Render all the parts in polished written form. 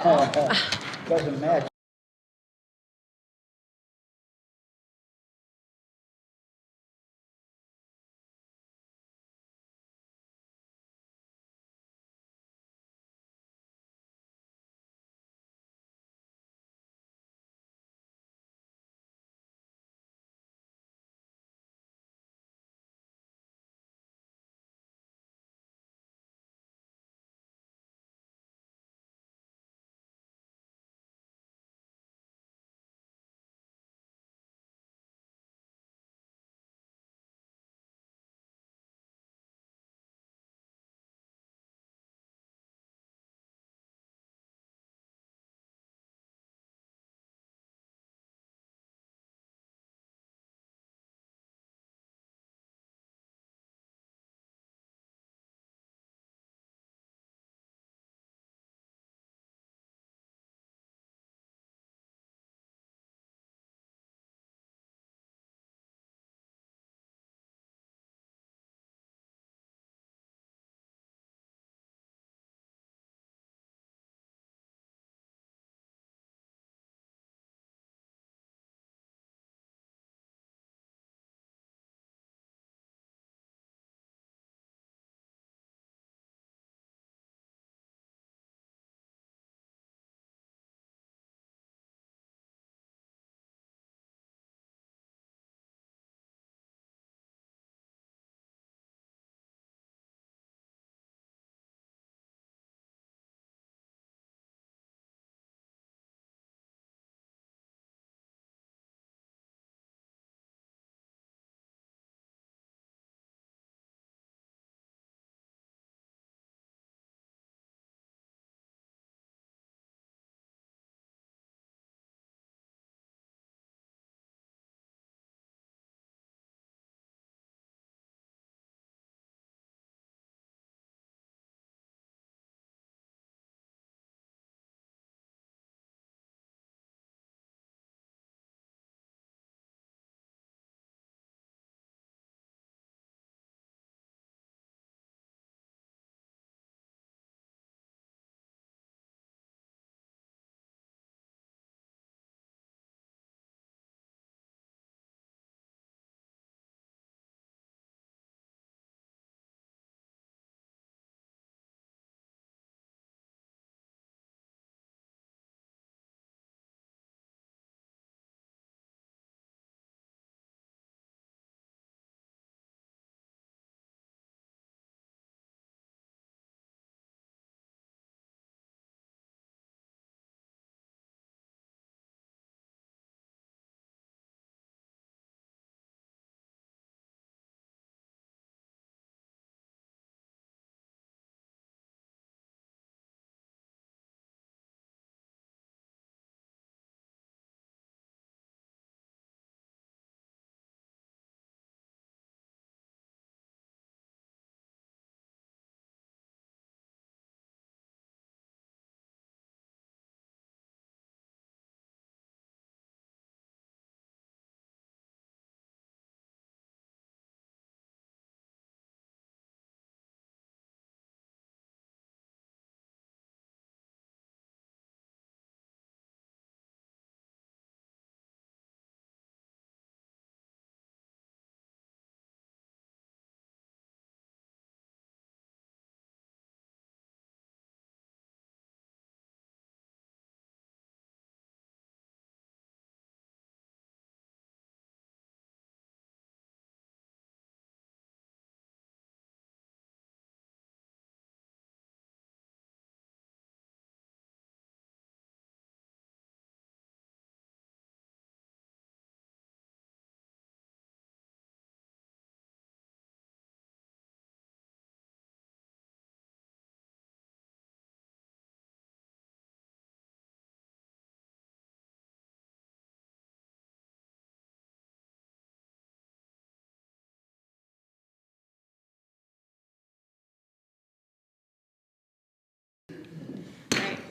Doesn't match.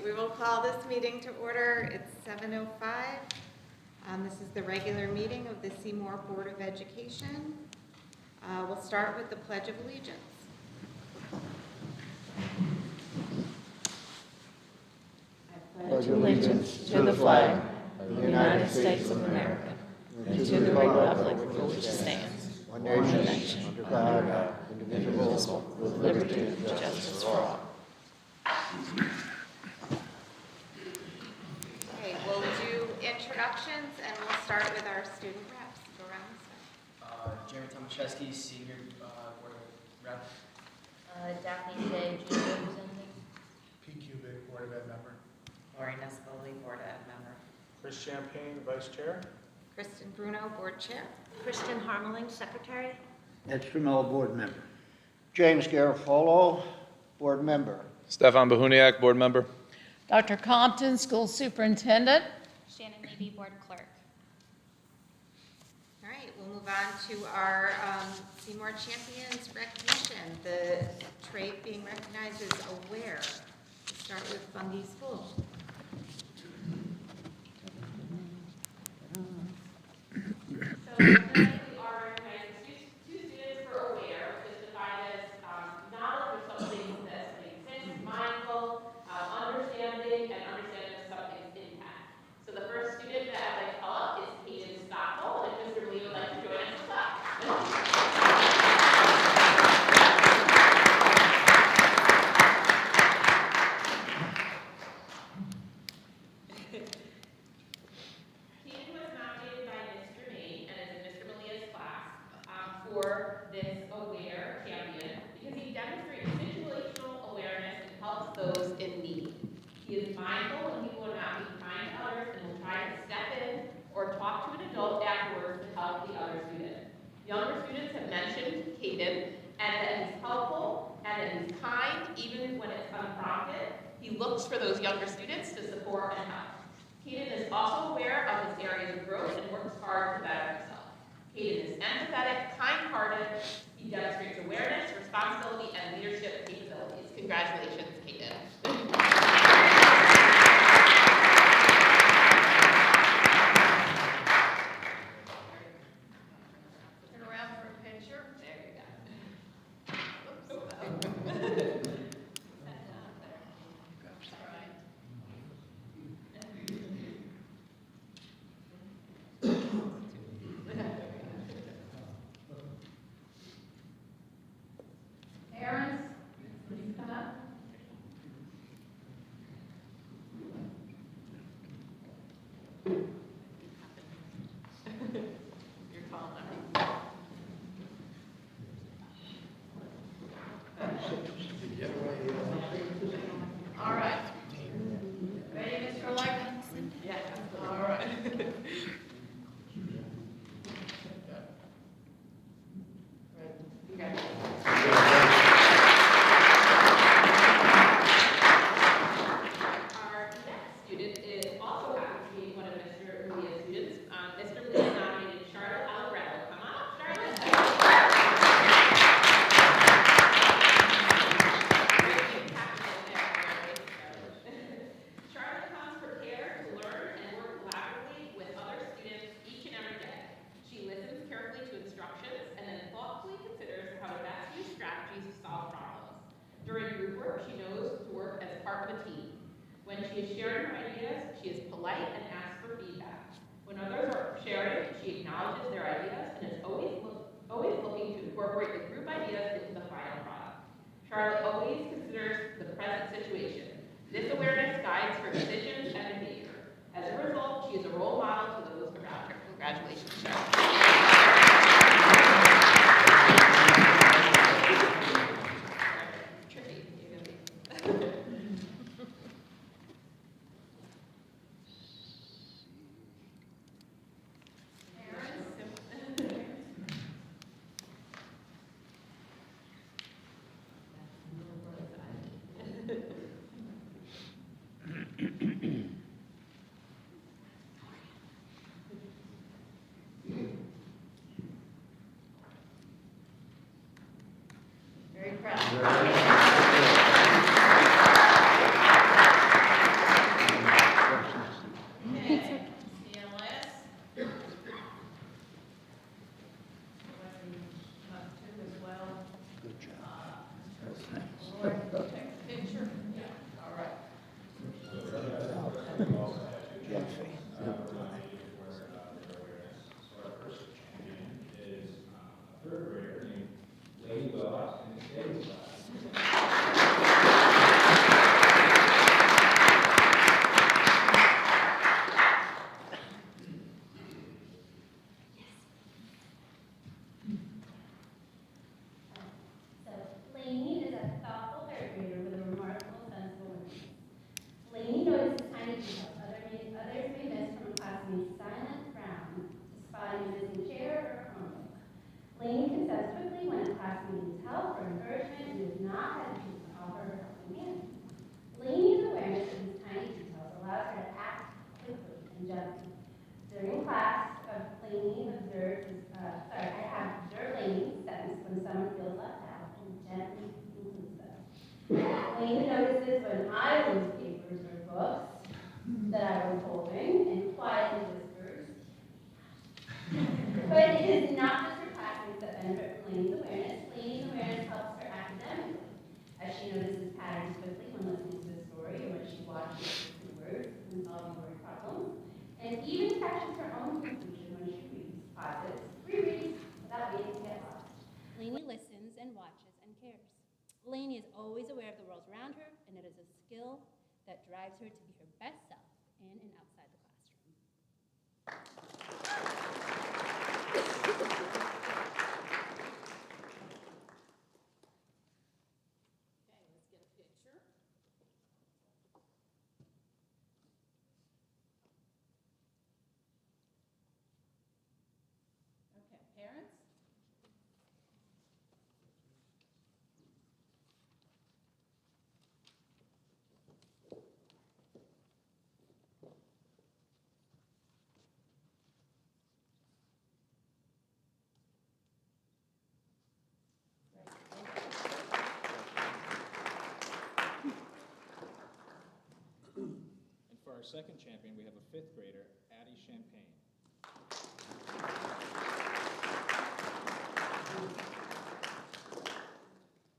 We will call this meeting to order. It's 7:05. This is the regular meeting of the Seymour Board of Education. We'll start with the Pledge of Allegiance. I allegiance to the flag of the United States of America and to the republic for which it stands, one nation, under God, indivisible, with liberty and justice for all. Okay, we'll do introductions and we'll start with our student reps. Go around this way. Jeremy Tomaszewski, Senior Board Rep. Daphne Day, Junior Representative. P. Cubic, Board of Ed member. Lori Nescoli, Board Ed member. Chris Champagne, Vice Chair. Kristen Bruno, Board Chair. Kristen Harmeling, Secretary. Ed Stramell, Board Member. James Garofalo, Board Member. Stefan Bahuniak, Board Member. Dr. Compton, School Superintendent. Shannon Levy, Board Clerk. All right, we'll move on to our Seymour Champions recognition. The trait being recognized is aware. We'll start with Bungie School. So tonight we are recognizing two students for aware, which is defined as knowledge of something that's makes sense, mindful, understanding, and understanding of something's impact. So the first student that I'd like to call up is Hayden Stockwell, and Mr. Lee would like to join us with that. Hayden was nominated by Mr. May and is in Mr. Malia's class for this aware champion because he demonstrates situational awareness and helps those in need. He is mindful when people are not being kind to others and will try to step in or talk to an adult afterwards to help the other student. Younger students have mentioned Hayden and that he's helpful and that he's kind even when it's unprompted. He looks for those younger students to support and help. Hayden is also aware of his areas of growth and works hard to better himself. Hayden is empathetic, kind-hearted. He demonstrates awareness, responsibility, and leadership capabilities. Congratulations, Hayden. Turn around for a picture. There you go. Parents, please come up. You're calling them. All right. Ready, Mr. Larkin? Yeah. All right. Our next student is also happens to be one of Mr. Leah's students. Mr. Leah nominated Charlotte Alvarado. Come on up, Charlotte. Charlotte comes prepared to learn and work collaboratively with other students each and every day. She listens carefully to instructions and then thoughtfully considers how to best use strategies to solve problems. During group work, she knows to work as part of a team. When she is sharing her ideas, she is polite and asks for feedback. When others are sharing, she acknowledges their ideas and is always looking to incorporate the group ideas into the final product. Charlotte always considers the present situation. This awareness guides her decisions and behavior. As a result, she is a role model to those around her. Congratulations, Charlotte. Tricky. places when I lose papers or books that I was holding and quietly whispers. But it is not just her classmates that benefit from Lainey's awareness. Lainey's awareness helps her academically, as she notices patterns quickly when listening to the story or when she watches the words and solving word problems, and even catches her own confusion when she reads, pauses, rereads, without waiting to get lost. Lainey listens and watches and cares. Lainey is always aware of the world around her, and it is a skill that drives her to be her best self in and outside the classroom. Okay, let's get a picture. Okay, parents? And for our second champion, we have a fifth grader, Addie Champagne.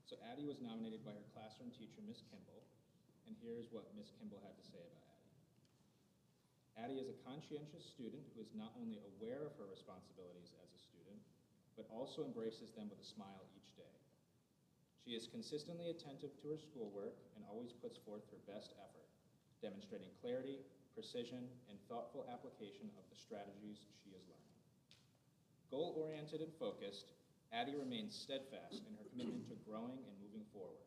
So Addie was nominated by her classroom teacher, Miss Kimball, and here's what Miss Kimball had to say about Addie. Addie is a conscientious student who is not only aware of her responsibilities as a student, but also embraces them with a smile each day. She is consistently attentive to her schoolwork and always puts forth her best effort, demonstrating clarity, precision, and thoughtful application of the strategies she is learning. Goal-oriented and focused, Addie remains steadfast in her commitment to growing and moving forward.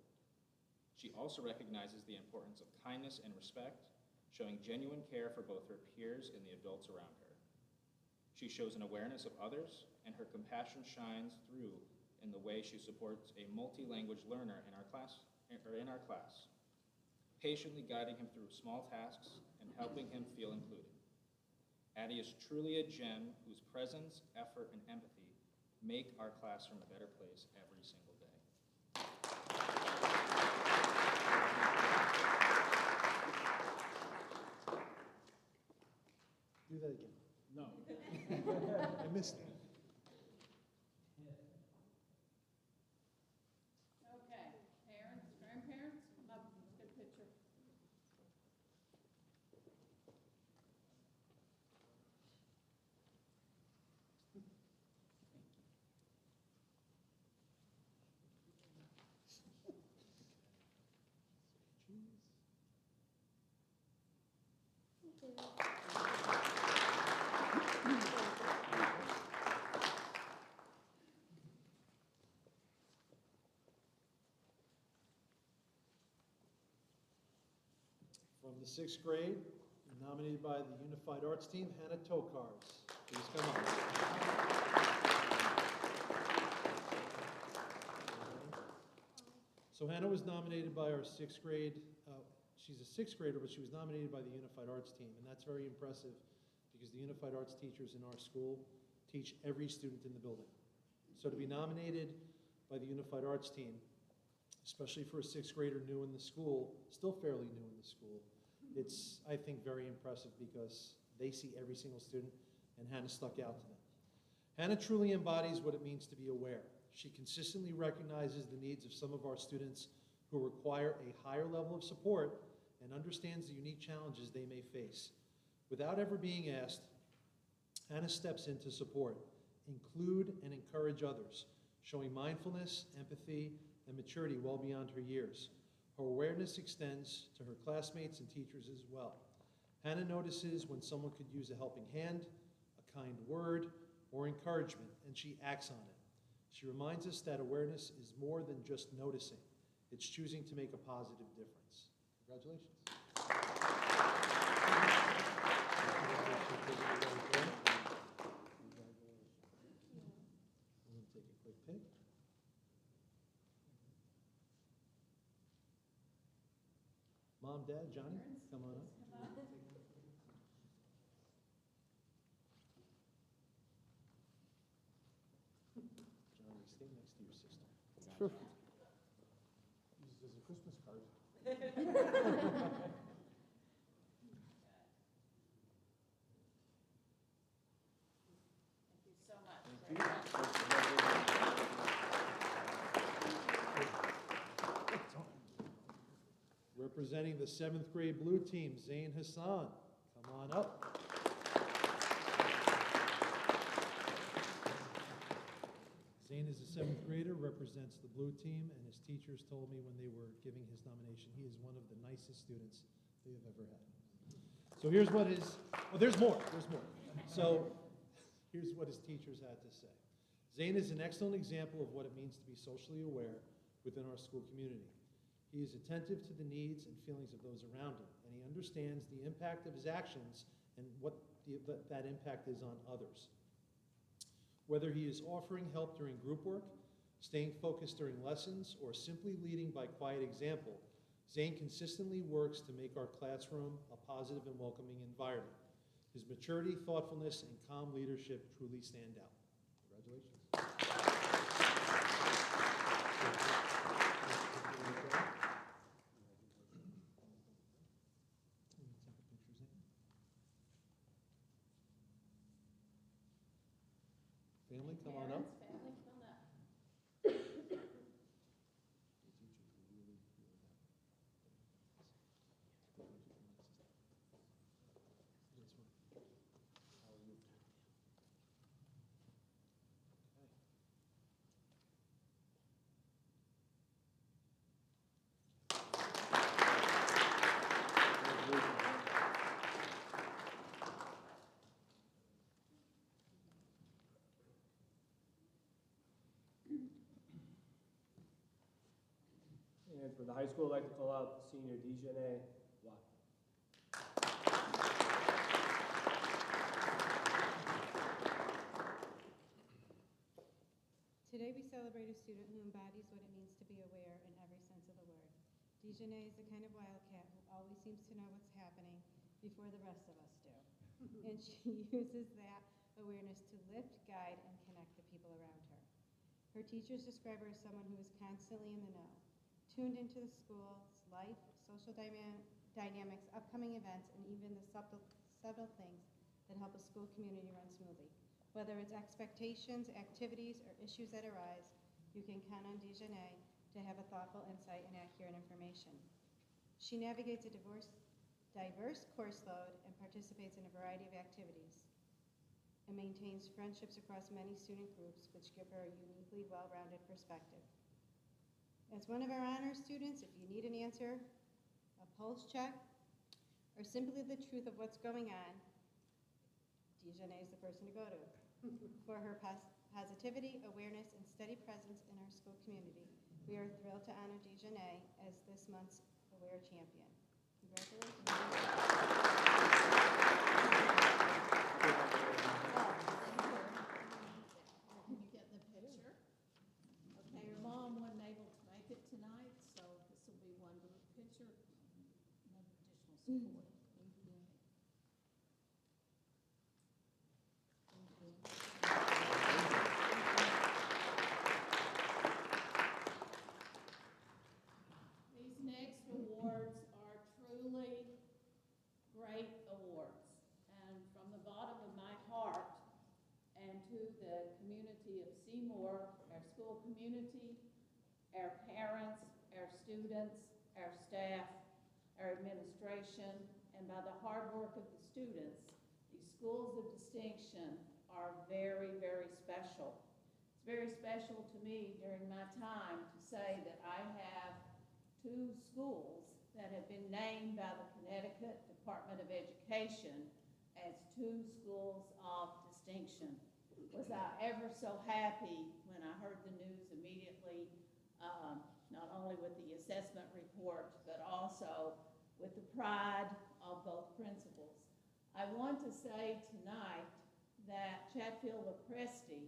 She also recognizes the importance of kindness and respect, showing genuine care for both her peers and the adults around her. She shows an awareness of others, and her compassion shines through in the way she supports a multi-language learner in our class, patiently guiding him through small tasks and helping him feel included. Addie is truly a gem whose presence, effort, and empathy make our classroom a better place every single day. Do that again. No. I missed it. Okay, parents, grandparents, come up, get a picture. From the 6th grade, nominated by the Unified Arts Team, Hannah Tokars. Please come up. So Hannah was nominated by our 6th grade, she's a 6th grader, but she was nominated by the Unified Arts Team, and that's very impressive because the Unified Arts teachers in our school teach every student in the building. So to be nominated by the Unified Arts Team, especially for a 6th grader new in the school, still fairly new in the school, it's, I think, very impressive because they see every single student, and Hannah stuck out to them. Hannah truly embodies what it means to be aware. She consistently recognizes the needs of some of our students who require a higher level of support and understands the unique challenges they may face. Without ever being asked, Hannah steps in to support, include, and encourage others, showing mindfulness, empathy, and maturity well beyond her years. Her awareness extends to her classmates and teachers as well. Hannah notices when someone could use a helping hand, a kind word, or encouragement, and she acts on it. She reminds us that awareness is more than just noticing. It's choosing to make a positive difference. Congratulations. I'm going to take a quick pic. Mom, Dad, Johnny, come on up. Johnny, stay next to your sister. This is a Christmas card. you so much. Representing the 7th grade blue team, Zain Hassan. Come on up. Zain is a 7th grader, represents the blue team, and his teachers told me when they were giving his nomination, he is one of the nicest students they have ever had. So here's what his, well, there's more. So here's what his teachers had to say. Zain is an excellent example of what it means to be socially aware within our school community. He is attentive to the needs and feelings of those around him, and he understands the impact of his actions and what that impact is on others. Whether he is offering help during group work, staying focused during lessons, or simply leading by quiet example, Zain consistently works to make our classroom a positive and welcoming environment. His maturity, thoughtfulness, and calm leadership truly stand out. Congratulations. Family, come on up. Family, come up. And for the high school, I'd like to call out senior Dijonay Watt. Today we celebrate a student who embodies what it means to be aware in every sense of the word. Dijonay is the kind of wildcat who always seems to know what's happening before the rest of us do. And she uses that awareness to lift, guide, and connect the people around her. Her teachers describe her as someone who is constantly in the know, tuned into the school's life, social dynamics, upcoming events, and even the subtle things that help a school community run smoothly. Whether it's expectations, activities, or issues that arise, you can count on Dijonay to have a thoughtful insight and accurate information. She navigates a diverse course load and participates in a variety of activities, and maintains friendships across many student groups, which give her a uniquely well-rounded perspective. As one of our honors students, if you need an answer, a pulse check, or simply the truth of what's going on, Dijonay is the person to go to. For her positivity, awareness, and steady presence in our school community, we are thrilled to honor Dijonay as this month's Aware Champion. Congratulations. Can you get the picture? Okay, your mom wasn't able to make it tonight, so this will be one group picture, another additional support. These next awards are truly great awards. And from the bottom of my heart and to the community of Seymour, our school community, our parents, our students, our staff, our administration, and by the hard work of the students, these schools of distinction are very, very special. It's very special to me during my time to say that I have 2 schools that have been named by the Connecticut Department of Education as 2 schools of distinction. Was I ever so happy when I heard the news immediately, not only with the assessment report, but also with the pride of both principals. I want to say tonight that Chatfield-Lopresti,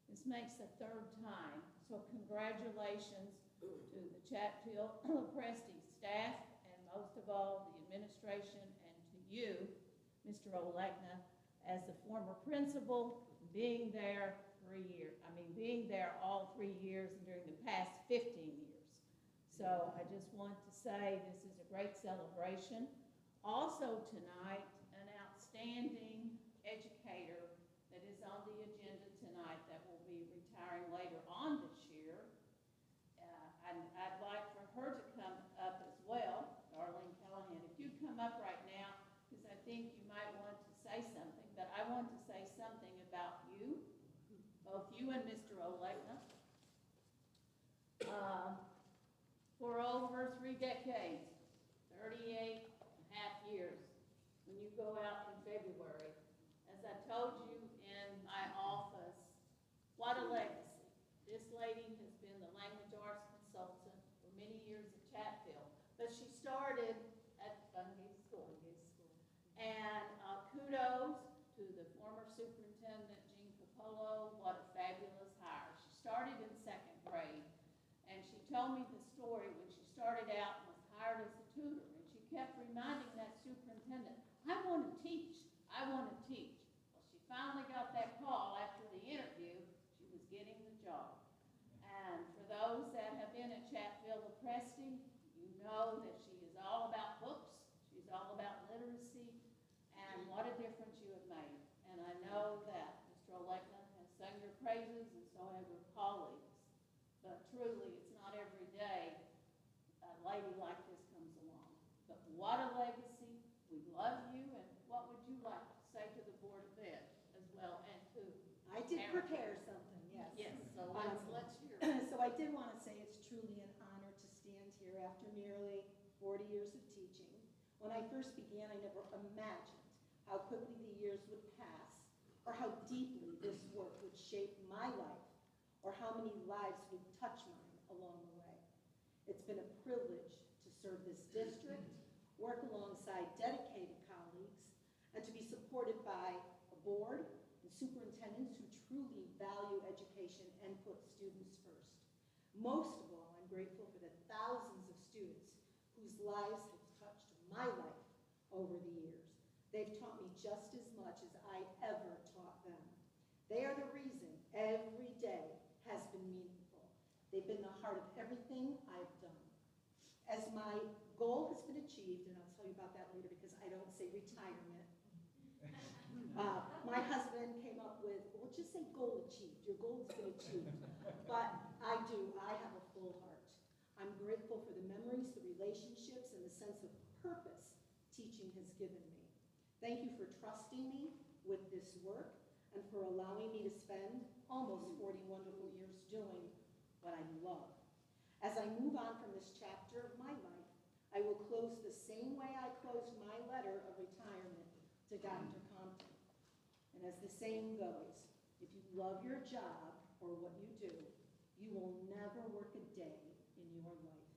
this makes the 3rd time, so congratulations to the Chatfield-Lopresti staff, and most of all, the administration, and to you, Mr. Olegna, as the former principal, being there being there all 3 years and during the past 15 years. So I just want to say this is a great celebration. Also tonight, an outstanding educator that is on the agenda tonight that will be retiring later on this year. I'd like for her to come up as well, Darlene Callahan. If you come up right now, because I think you might want to say something, but I want to say something about you, both you and Mr. Olegna. For over 3 decades, 38 and a half years, when you go out in February, as I told you in my office, what a legacy. This lady has been the language arts consultant for many years at Chatfield, but she started at Bungay School. And kudos to the former superintendent, Jean Capolo. What a fabulous hire. She started in 2nd grade, and she told me the story when she started out and was hired as a tutor, and she kept reminding that superintendent, I want to teach, I want to teach. Well, she finally got that call after the interview. She was getting the job. And for those that have been at Chatfield Lepresti, you know that she is all about books, she's all about literacy, and what a difference you have made. And I know that Mr. Olegna has sung your praises, and so have your colleagues. But truly, it's not every day a lady like this comes along. But what a legacy. We love you, and what would you like to say to the Board of Ed as well, and to I did prepare something, yes. Yes, so let's hear it. So I did want to say it's truly an honor to stand here after nearly 40 years of teaching. When I first began, I never imagined how quickly the years would pass, or how deeply this work would shape my life, or how many lives would touch mine along the way. It's been a privilege to serve this district, work alongside dedicated colleagues, and to be supported by a board and superintendents who truly value education and put students first. Most of all, I'm grateful for the thousands of students whose lives have touched my life over the years. They've taught me just as much as I ever taught them. They are the reason every day has been meaningful. They've been the heart of everything I've done. As my goal has been achieved, and I'll tell you about that later because I don't say retirement, my husband came up with, well, just say goal achieved. Your goal has been achieved. But I have a full heart. I'm grateful for the memories, the relationships, and the sense of purpose teaching has given me. Thank you for trusting me with this work and for allowing me to spend almost 40 wonderful years doing what I love. As I move on from this chapter of my life, I will close the same way I closed my letter of retirement to Dr. Compton. And as the saying goes, if you love your job or what you do, you will never work a day in your life.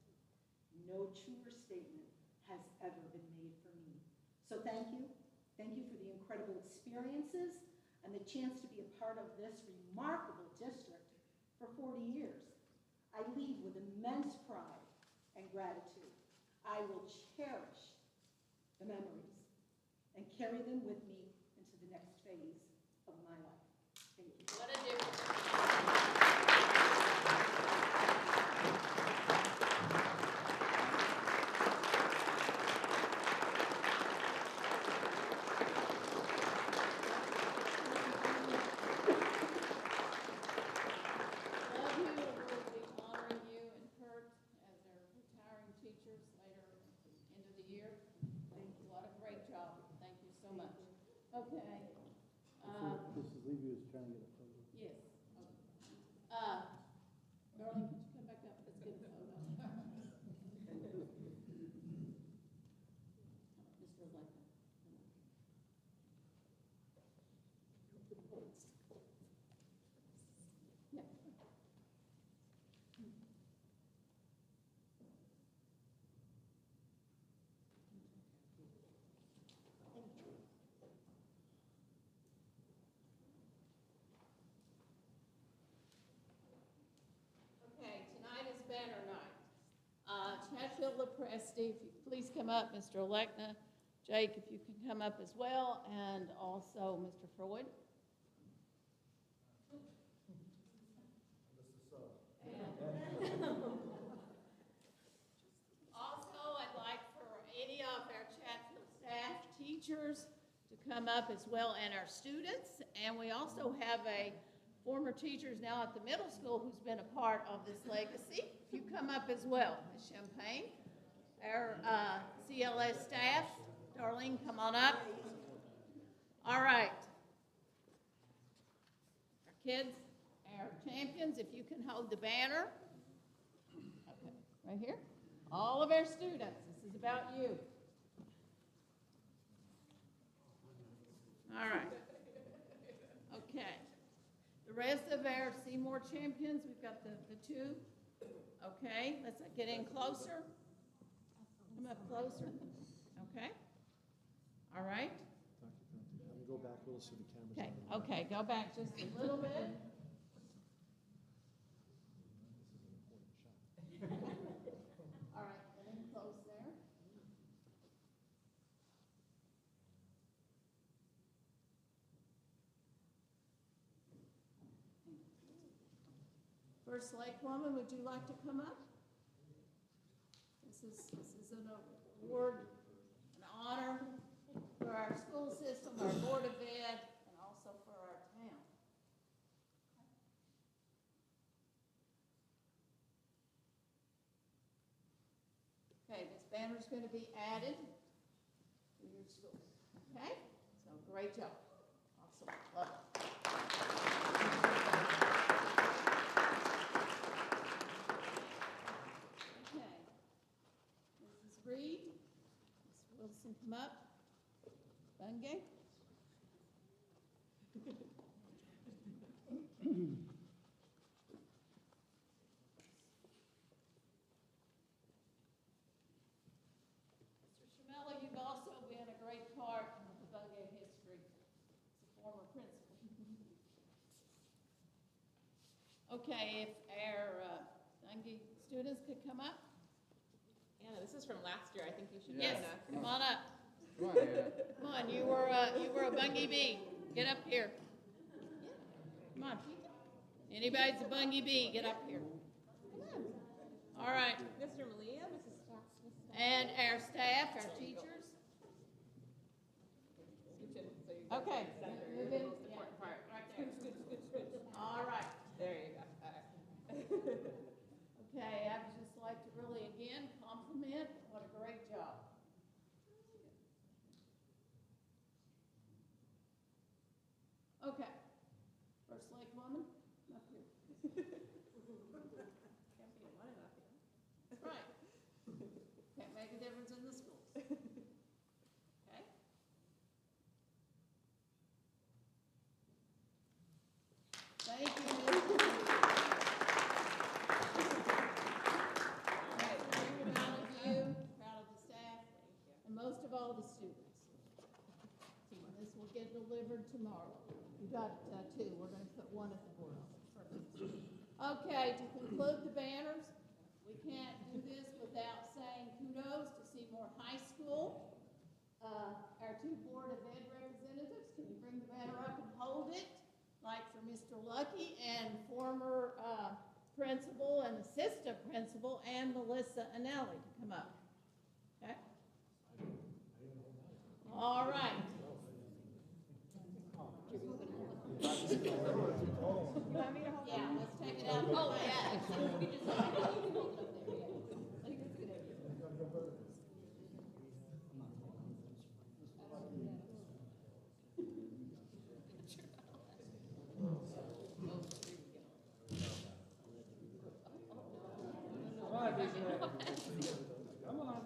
No truer statement has ever been made for me. So thank you. Thank you for the incredible experiences and the chance to be a part of this remarkable district for 40 years. I leave with immense pride and gratitude. I will cherish the memories and carry them with me into the next phase of my life. Thank you. What a difference. Okay. Mrs. Levy was trying to get a photo. Yes. Darling, could you come back up? Let's get a photo. Mr. Lecter. Yeah. Banner night. Chatfield Lepresti, if you could please come up, Mr. Olegna. Jake, if you can come up as well, and also Mr. Freud. teachers to come up as well, and our students. And we also have a former teacher who's now at the middle school who's been a part of this legacy. If you come up as well, Ms. Champagne. Our CLS staff, Darlene, come on up. All right. Our kids, our champions, if you can hold the banner. Okay, right here. All of our students, this is about you. All right. Okay. The rest of our Seymour champions, we've got the two. Okay, let's get in closer. Come up closer. Okay. All right. Go back a little so the camera's Okay. on. Okay. Go back just a little bit. All right. Get in close there. First Lake woman, would you like to come up? This is an award, an honor for our school system, our Board of Ed, and also for our town. Okay, this banner's going to be added to your school. Okay? So great job. Awesome. Love it. Okay. Mrs. Reed, Ms. Wilson, come up. Bungay. Mr. Shamella, you've also been a great part of the Bungay history as a former principal. Okay, if our Bungay students could come up. Anna, this is from last year. I think you should. Yes, know. come on up. Come on, Anna. Come on, you were a Bungay bee. Get up here. Come on. Anybody's a Bungay bee, get up here. Come on. All right. Mr. Malia, Mrs. Fox, And our staff, our teachers. Okay. Move in. Yeah, right there. All right. There you go. Okay, I'd just like to really, again, compliment. What a great job. Okay. First Lake woman, up here. Can't be one enough. That's right. Can't make a difference in the schools. Okay? Thank you, Ms. Okay, very proud of you, proud of the staff, and most of all, the students. This will get delivered tomorrow. You got two. We're going to put one at the board office. Okay, to conclude the banners, we can't do this without saying kudos to Seymour High School. Our two Board of Ed representatives, can you bring the banner up and hold it? Like for Mr. Lucky and former principal and assistant principal and Melissa Anelli to come up. Okay? All right. You want me to hold it? Yeah, let's take it out. Oh, yeah. You can just hold it up there. Come on, Dejanay. Come on.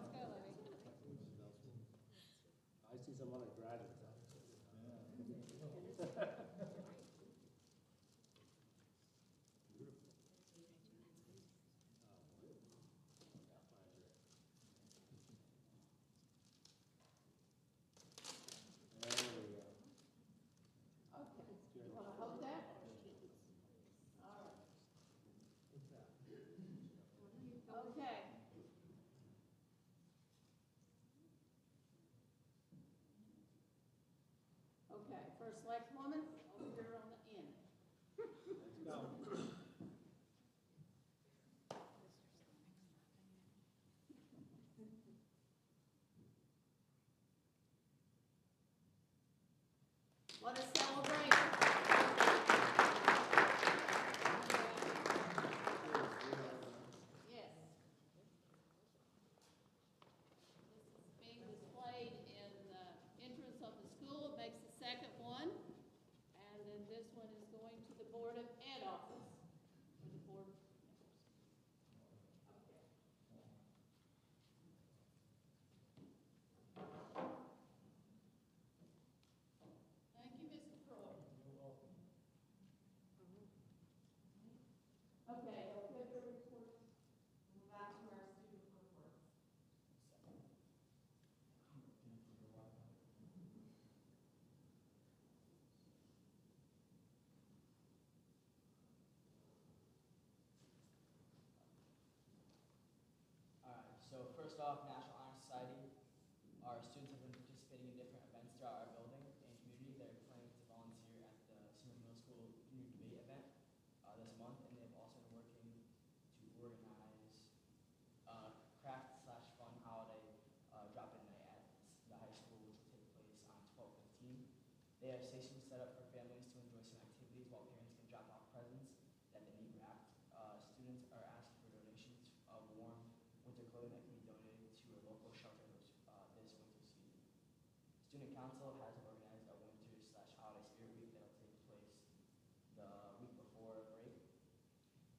I see some other graduates out there. Okay. Okay, first select woman, over here on the end. Let's go. What a celebration. Yes. This is being displayed in the entrance of the school. It makes the second one. And then this one is going to the Board of Ed office for the board members. Okay. Thank you, Mr. Croy. You're welcome. Okay, we'll get the reports. We're back to our student reports. Alright, so first off, National Honor Society. Our students have been participating in different events throughout our building and community. They're planning to volunteer at the Seymour Middle School Junior Debate event this month, and they've also been working to organize craft/fun holiday drop-in night at the high school, which will take place on 12/15. They have stations set up for families to enjoy some activities while parents can drop off presents that they need wrapped. Students are asking for donations of warm winter clothing that can be donated to a local shelter this winter season. Student Council has organized a winter/holiday spirit week that will take place the week before break.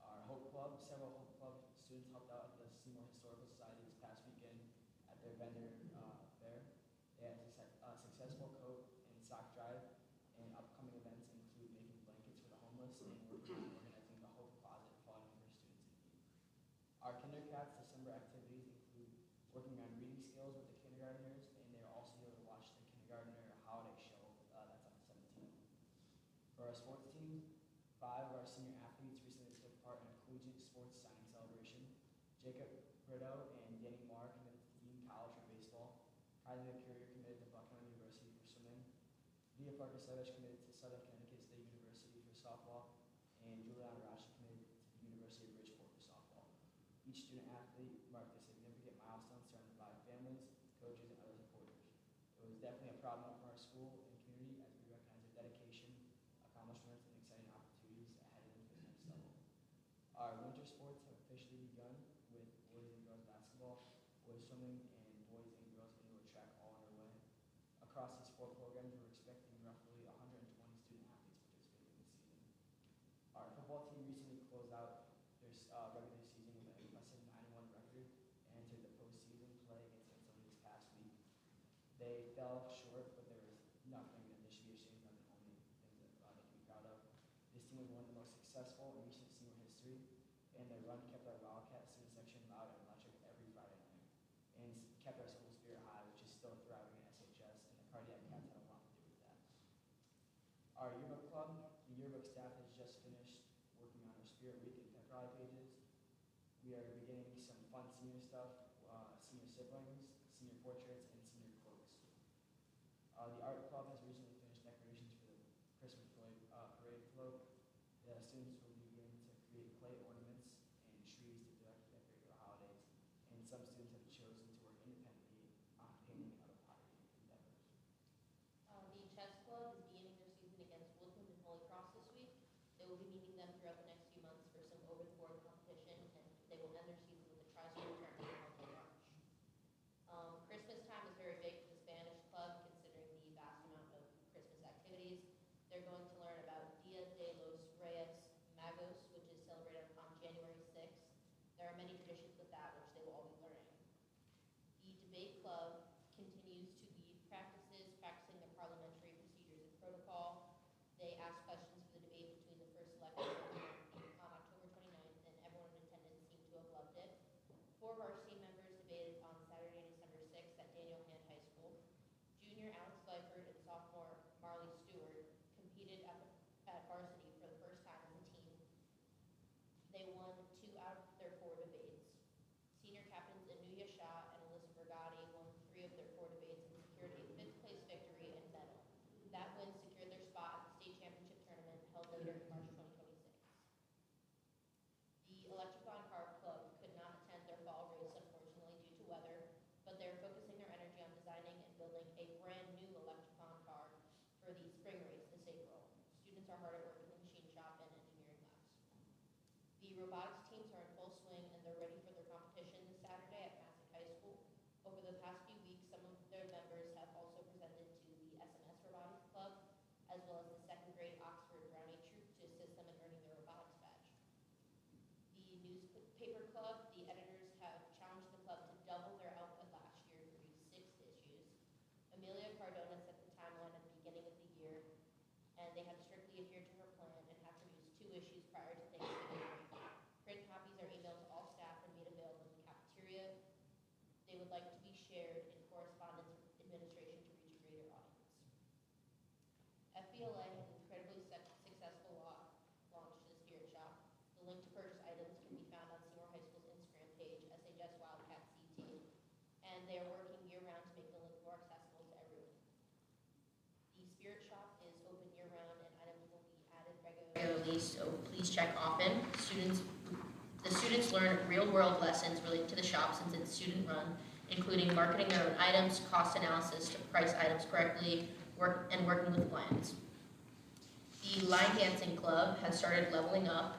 Our Hope Club, several Hope Club students helped out at the Seymour Historical Society this past weekend at their vendor fair. They had a successful coat and sock drive, and upcoming events include making blankets for the homeless and working on organizing the Hope Closet Fund for students in need. Our Kindercats December activities include working on reading skills with the kindergartners, and they're also able to watch the kindergartner holiday show that's on the 17th. For our sports team, 5 of our senior athletes recently took part in a collegiate sports signing celebration. Jacob Brito and Danny Marr committed to Dean College for baseball. Kylie McCurrier committed to Bucknell University for swimming. Leah Farkasevich committed to Southern Connecticut State University for softball. And Julian Rashi committed to the University of Bridgeport for softball. Each student athlete marked a significant milestone surrounded by families, coaches, and other supporters. It was definitely a proud moment for our school and community as we recognize their dedication, accomplishments, and exciting opportunities ahead of them to the next level. Our winter sports have officially begun with boys and girls basketball, boys swimming, and boys and girls indoor track all underway. Across these 4 programs, we're expecting roughly 120 student athletes participating this season. Our football team recently closed out their regular season with an impressive 9-1 record and entered the postseason play against Minnesota this past week. They fell short, but there was nothing that they should be ashamed of, and only things that they can be proud of. This team was one of the most successful in recent Seymour history, and their run kept our Wildcat student section loud and electric every Friday night, and kept our school spirit high, which is still thriving at SHS, and the Cardiac Cats had a lot to do with that. Our yearbook club, the yearbook staff has just finished working on our spirit week and pep rally pages. We are beginning some fun senior stuff, senior siblings, senior portraits, and senior quotes. The art club has recently finished decorations for the Christmas parade float. The students will begin to create clay ornaments and trees to decorate the holidays, and some students have chosen to work independently on painting and other pottery endeavors. The chess club is beginning their season against Woodland and Holy Cross this week. They will be meeting them throughout the next few months for some over-the-board competition, and they will end their season with a tri-sport tournament on students are hard at work in the machine shop and engineering labs. The robotics teams are in full swing and they're ready for their competition this Saturday at Massac High School. Over the past few weeks, some of their members have also presented to the SMS Robotics Club, as well as the second grade Oxford Brownie Troop to assist them in earning their robotics badge. The newspaper club, the editors have challenged the club to double their output last year and produce 6 issues. Amelia Cardona set the timeline at the beginning of the year, and they have strictly adhered to her plan and have produced 2 issues prior to Thanksgiving break. Print copies are emailed to all staff and made available in the cafeteria. They would like to be shared in correspondence with administration to reach a greater audience. FBLA had an incredibly successful launch to the Spirit Shop. The link to purchase items can be found on Seymour High School's Instagram page, SHS Wildcat CT, and they are working year-round to make the link more accessible to everyone. The Spirit Shop is open year-round and items will be added regularly, so please check often. The students learn real-world lessons related to the shop since it's student-run, including marketing their own items, cost analysis to price items correctly, and working with clients. The line dancing club has started leveling up.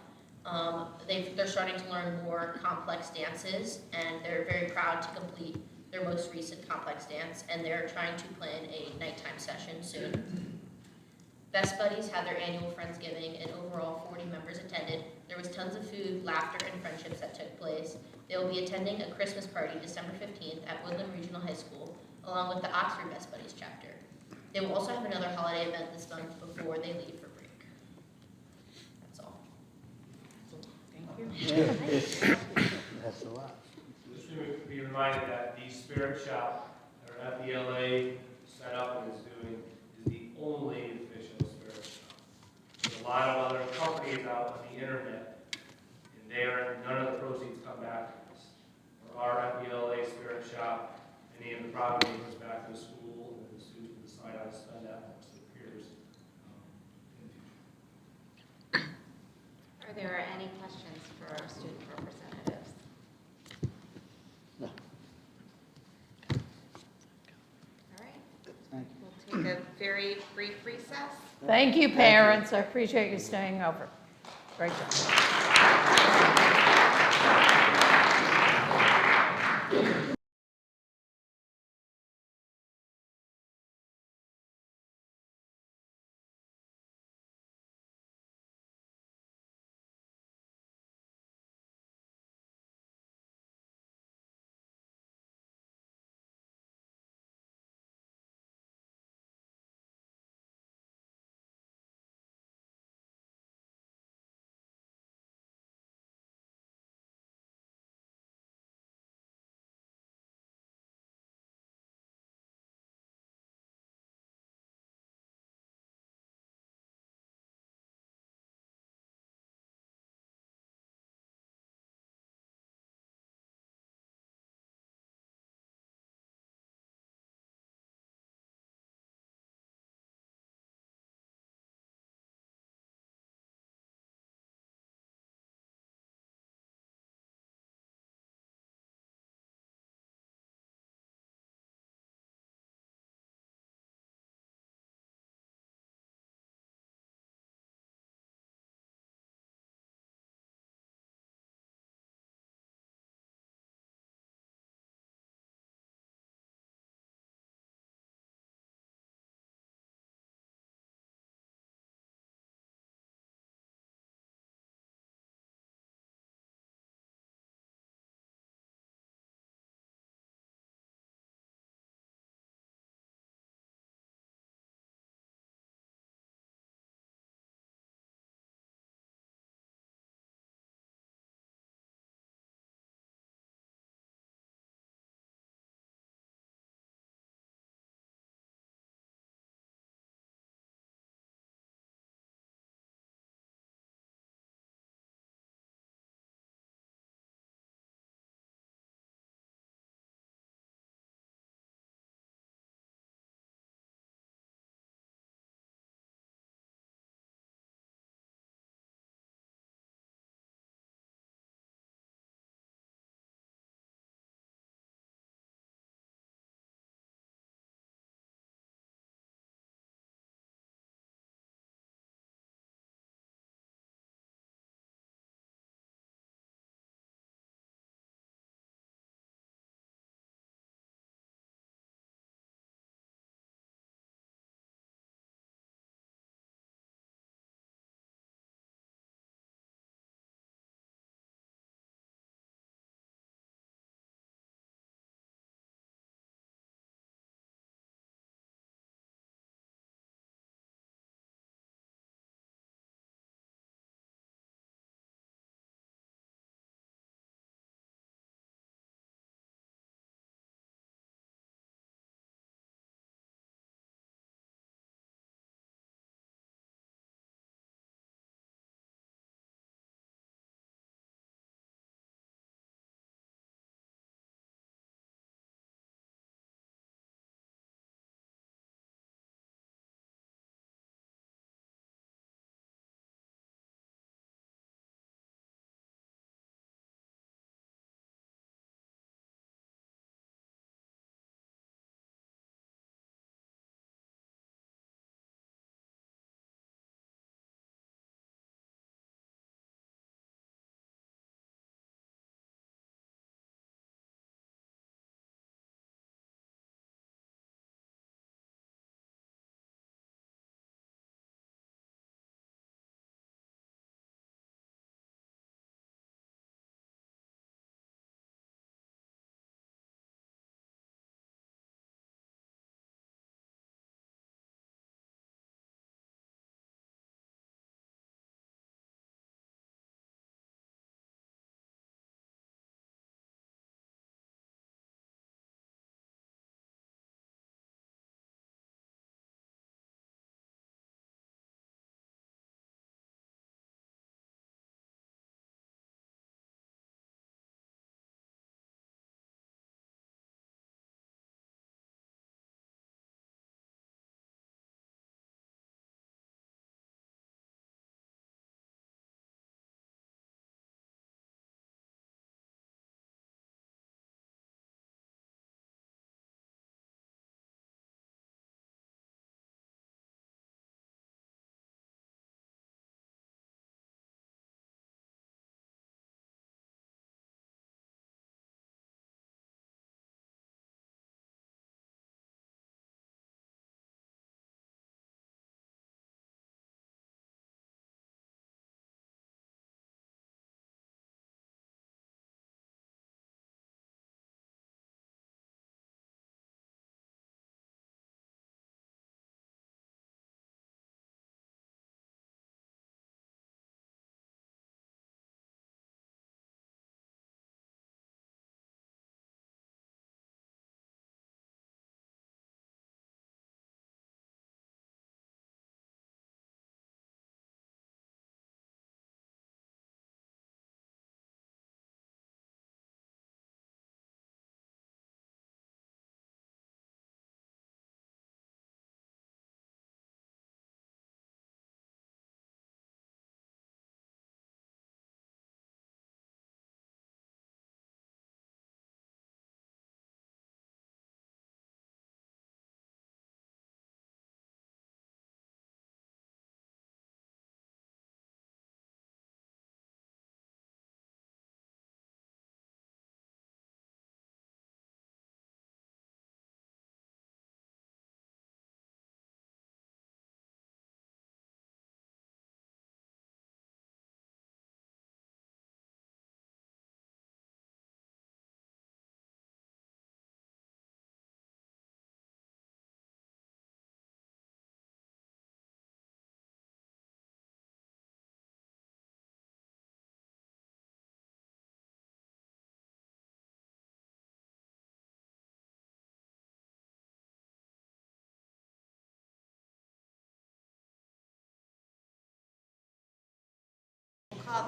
They're starting to learn more complex dances, and they're very proud to complete their most recent complex dance, and they're trying to plan a nighttime session soon. Best Buddies had their annual Friendsgiving, and overall 40 members attended. There was tons of food, laughter, and friendships that took place. They will be attending a Christmas party December 15th at Woodland Regional High School, along with the Oxford Best Buddies chapter. They will also have another holiday event this month before they leave for break. That's all. Thank you. That's a lot. Just to be reminded that the Spirit Shop, or FBLA set up and is doing, is the only official Spirit Shop. There's a lot of other companies out on the internet, and none of the proceeds come back to us. For our FBLA Spirit Shop, any of the property goes back to the school, and the students can decide how to spend that amongst their peers in the future. Are there any questions for our student representatives? No. All right. We'll take a very brief recess. Thank you, parents. I appreciate you staying over. Great job.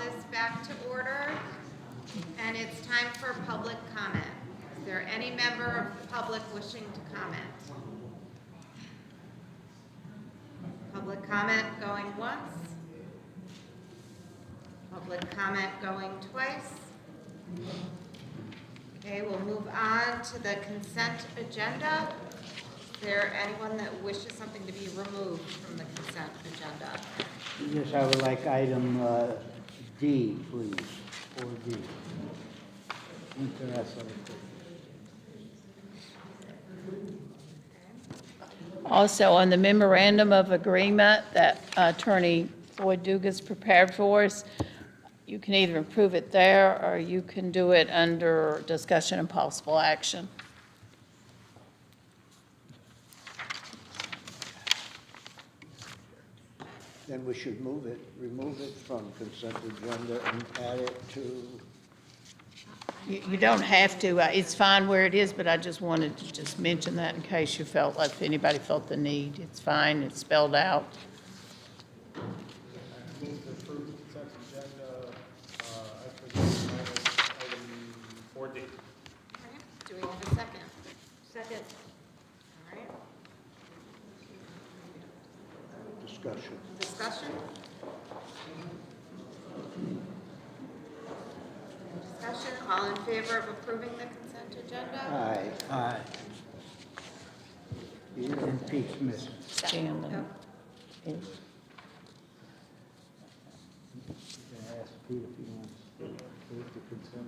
this back to order, and it's time for public comment. Is there any member of the public wishing to comment? Public comment going once. Public comment going twice. Okay, we'll move on to the consent agenda. Is there anyone that wishes something to be removed from the consent agenda? Yes, I would like item D, please, 4D. Winter athletic. Also, on the memorandum of agreement that Attorney Floyd Dugas prepared for us, you can either approve it there or you can do it under discussion and possible action. Then we should remove it from consent agenda and add it to, You don't have to, it's fine where it is, but I just wanted to just mention that in case you felt like, if anybody felt the need. It's fine, it's spelled out. Move to approve the consent agenda, item 4D. All right, do we have a second? Second. All right, discussion. discussion? Discussion, all in favor of approving the consent agenda? Aye. And Pete's missing. Stand them. You can ask Pete if he wants to approve the consent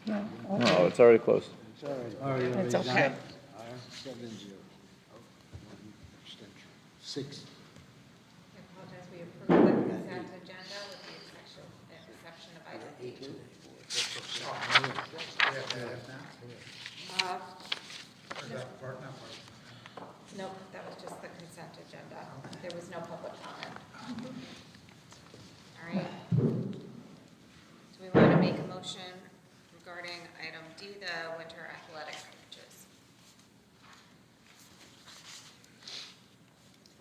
agenda. No, it's already closed. It's all right. It's okay. 7-0. Abstention. 6. I apologize, we approved the consent agenda with the exception of item D. Nope, that was just the consent agenda. There was no public comment. All right. Do we want to make a motion regarding item D, the winter athletic coaches?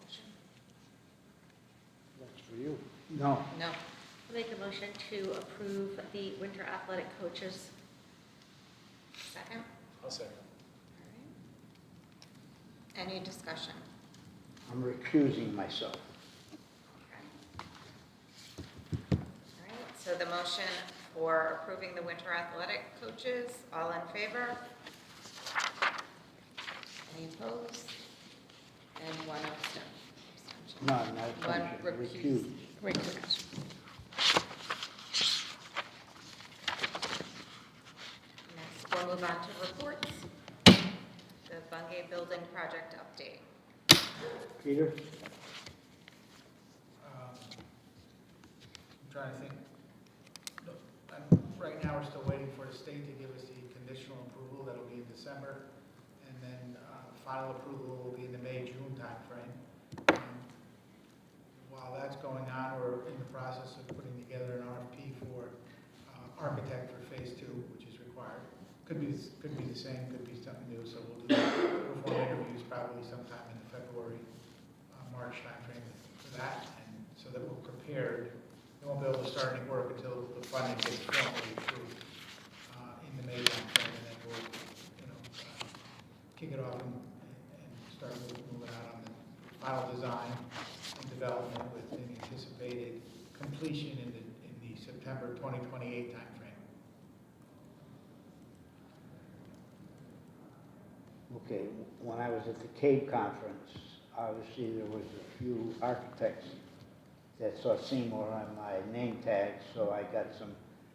Motion? That's for you. No. No. I'll make a motion to approve the winter athletic coaches. Second? I'll second. All right. Any discussion? I'm recusing myself. All right, so the motion for approving the winter athletic coaches, all in favor? Any opposed? And one abstention. No, not One abstention. recused. Recruits. Next, we'll move on to reports. The Bungay Building Project update. Peter? I'm trying to think. No, right now, we're still waiting for the state to give us the conditional approval. That'll be in December. And then final approval will be in the May-June timeframe. While that's going on, we're in the process of putting together an RFP for architect for Phase 2, which is required. Could be the same, could be something new, so we'll do perform interviews probably sometime in the February, March timeframe for that, and so that we're prepared. We won't be able to start any work until the funding gets formally approved in the May timeframe, and then we'll, kick it off and start moving out on the final design and development with an anticipated completion in the September 2028 timeframe. Okay, when I was at the CABE conference, obviously there was a few architects that saw Seymour on my name tag, so I got some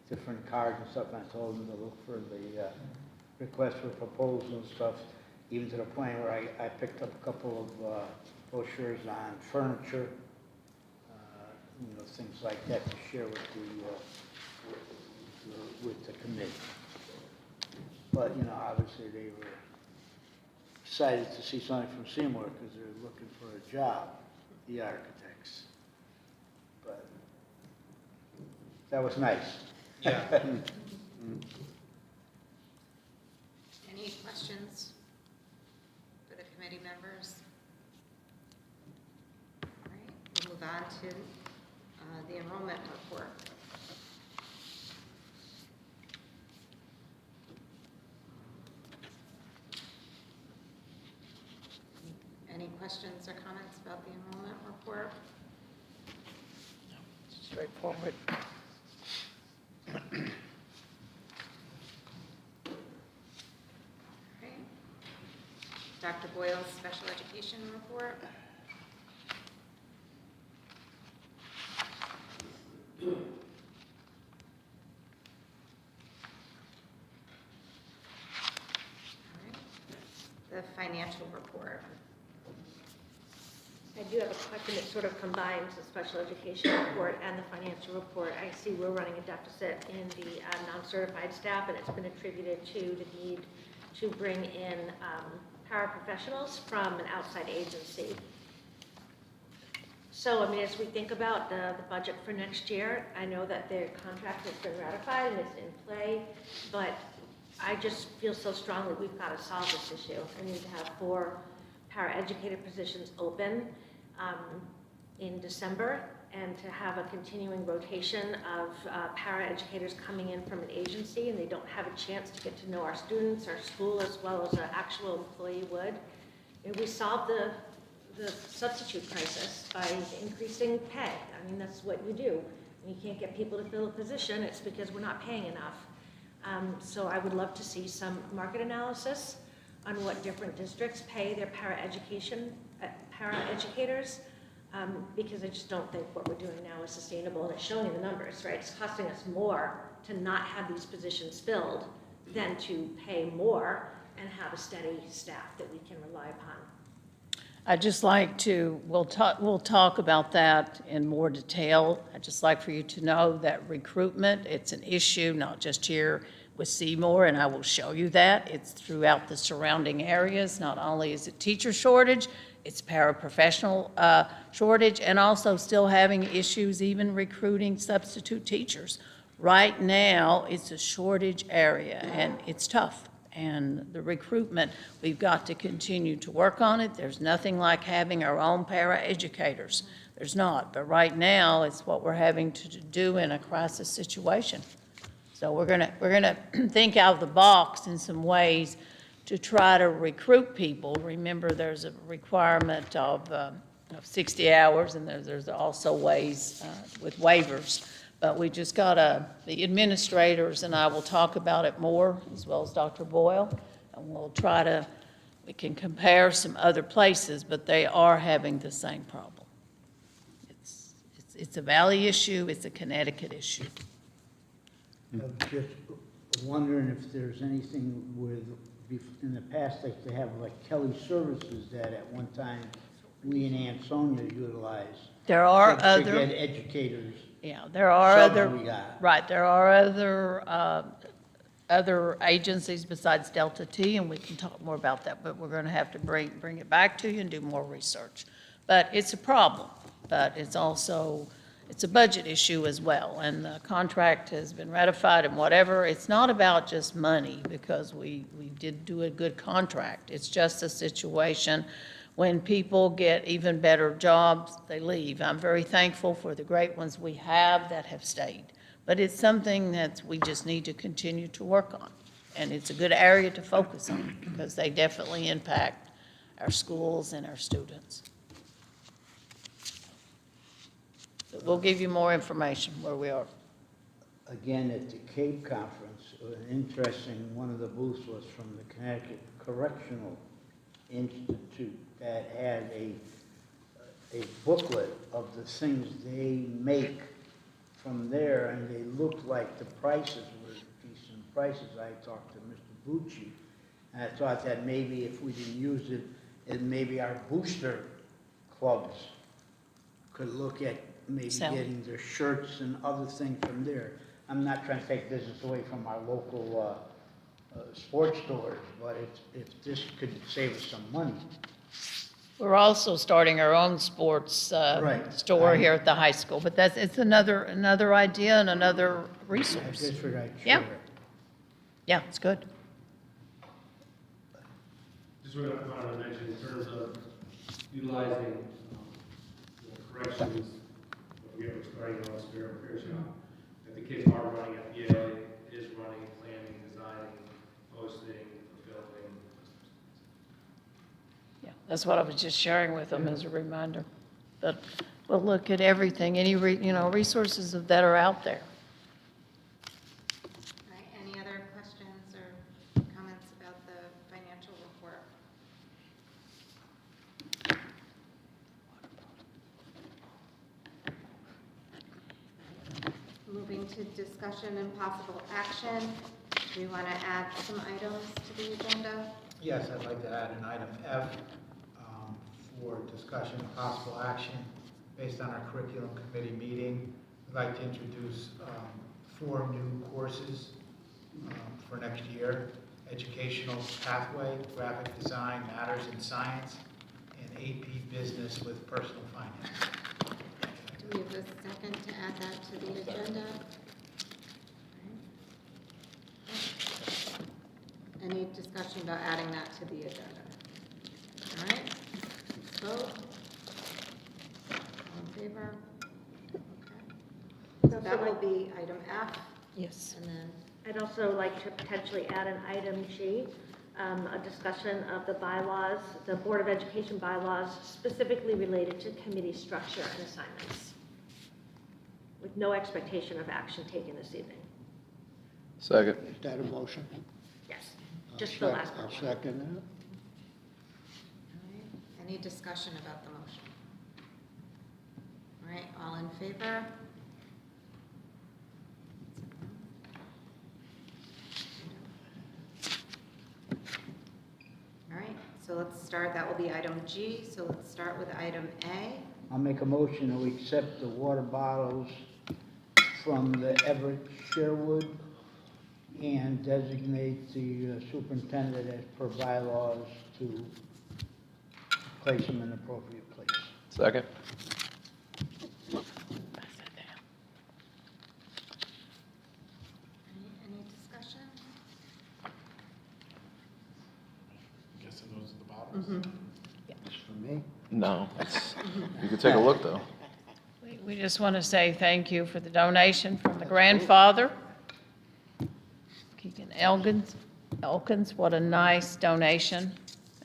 different cards and stuff, and I told them to look for the request for proposals and stuff, even to the point where I picked up a couple of brochures on furniture, things like that to share with the committee. But, obviously they were excited to see something from Seymour because they're looking for a job, the architects. But that was nice. Yeah. Any questions for the committee members? All right, we'll move on to the enrollment report. Any questions or comments about the enrollment report? Straightforward. Okay. Dr. Boyle's special education report. All right. The financial report. I do have a question that sort of combines the special education report and the financial report. I see we're running a deficit in the non-certified staff, and it's been attributed to the need to bring in paraprofessionals from an outside agency. So, I mean, as we think about the budget for next year, I know that the contract has been ratified and it's in play, but I just feel so strongly we've got to solve this issue. I need to have 4 paraeducator positions open in December, and to have a continuing rotation of paraeducators coming in from an agency, and they don't have a chance to get to know our students, our school, as well as an actual employee would. And we solve the substitute crisis by increasing pay. I mean, that's what you do. When you can't get people to fill a position, it's because we're not paying enough. So I would love to see some market analysis on what different districts pay their paraeducators, because I just don't think what we're doing now is sustainable, and it's showing in the numbers, right? It's costing us more to not have these positions filled than to pay more and have a steady staff that we can rely upon. I'd just like to, we'll talk about that in more detail. I'd just like for you to know that recruitment, it's an issue, not just here with Seymour, and I will show you that. It's throughout the surrounding areas. Not only is it teacher shortage, it's paraprofessional shortage, and also still having issues even recruiting substitute teachers. Right now, it's a shortage area, and it's tough. And the recruitment, we've got to continue to work on it. There's nothing like having our own paraeducators. There's not, but right now, it's what we're having to do in a crisis situation. So we're gonna think out of the box in some ways to try to recruit people. Remember, there's a requirement of 60 hours, and there's also ways with waivers. But we just gotta, the administrators and I will talk about it more, as well as Dr. Boyle, and we'll try to, we can compare some other places, but they are having the same problem. It's a Valley issue, it's a Connecticut issue. I'm just wondering if there's anything with, in the past, like they have like Kelly Services that at one time we and Aunt Sonia utilized. There are to other. get educators. Yeah, there are Subs other. we got. Right, there are other agencies besides Delta T, and we can talk more about that, but we're going to have to bring it back to you and do more research. But it's a problem, but it's also, it's a budget issue as well, and the contract has been ratified and whatever. It's not about just money, because we did do a good contract. It's just a situation when people get even better jobs, they leave. I'm very thankful for the great ones we have that have stayed. But it's something that we just need to continue to work on. And it's a good area to focus on, because they definitely impact our schools and our students. But we'll give you more information where we are. Again, at the Cape Conference, interesting, one of the booths was from the Connecticut Correctional Institute that had a booklet of the things they make from there, and they looked like the prices were decent prices. I talked to Mr. Bucci, and I thought that maybe if we didn't use it, and maybe our booster clubs could look at maybe getting their shirts and other things from there. I'm not trying to take business away from our local sports stores, but if this could save us some money. We're also starting our own sports store here at the high school, but it's another idea and another resource. I just figured I'd Yeah. share it. Yeah, it's good. Just what I wanted to mention in terms of utilizing corrections, we have regarding the Spirit Repair Shop, that the kids are running at the ELA, is running, planning, designing, posting, fulfilling. Yeah, that's what I was just sharing with them as a reminder. But we'll look at everything, any, resources that are out there. All right, any other questions or comments about the financial report? Moving to discussion and possible action, do you want to add some items to the agenda? Yes, I'd like to add an item F for discussion and possible action based on our curriculum committee meeting. I'd like to introduce 4 new courses for next year: Educational Pathway, Graphic Design, Matters in Science, and AP Business with Personal Finance. Do we have a second to add that to the agenda? Any discussion about adding that to the agenda? All right, let's vote. All in favor? Okay. So that will be item F. Yes. And then, I'd also like to potentially add an item G, a discussion of the bylaws, the Board of Education bylaws, specifically related to committee structure and assignments, with no expectation of action taken this evening. Second. Is that a motion? Yes, just the last I'll part. second that. all right, any discussion about the motion? All right, all in favor? All right, so let's start, that will be item G, so let's start with item A. I'll make a motion that we accept the water bottles from the Everett Sherwood and designate the superintendent as per bylaws to place them in appropriate place. Second. Any discussion? Guessing those are the bottles? Just for me? No. You can take a look, though. We just want to say thank you for the donation from the grandfather. Keegan Elkins, what a nice donation,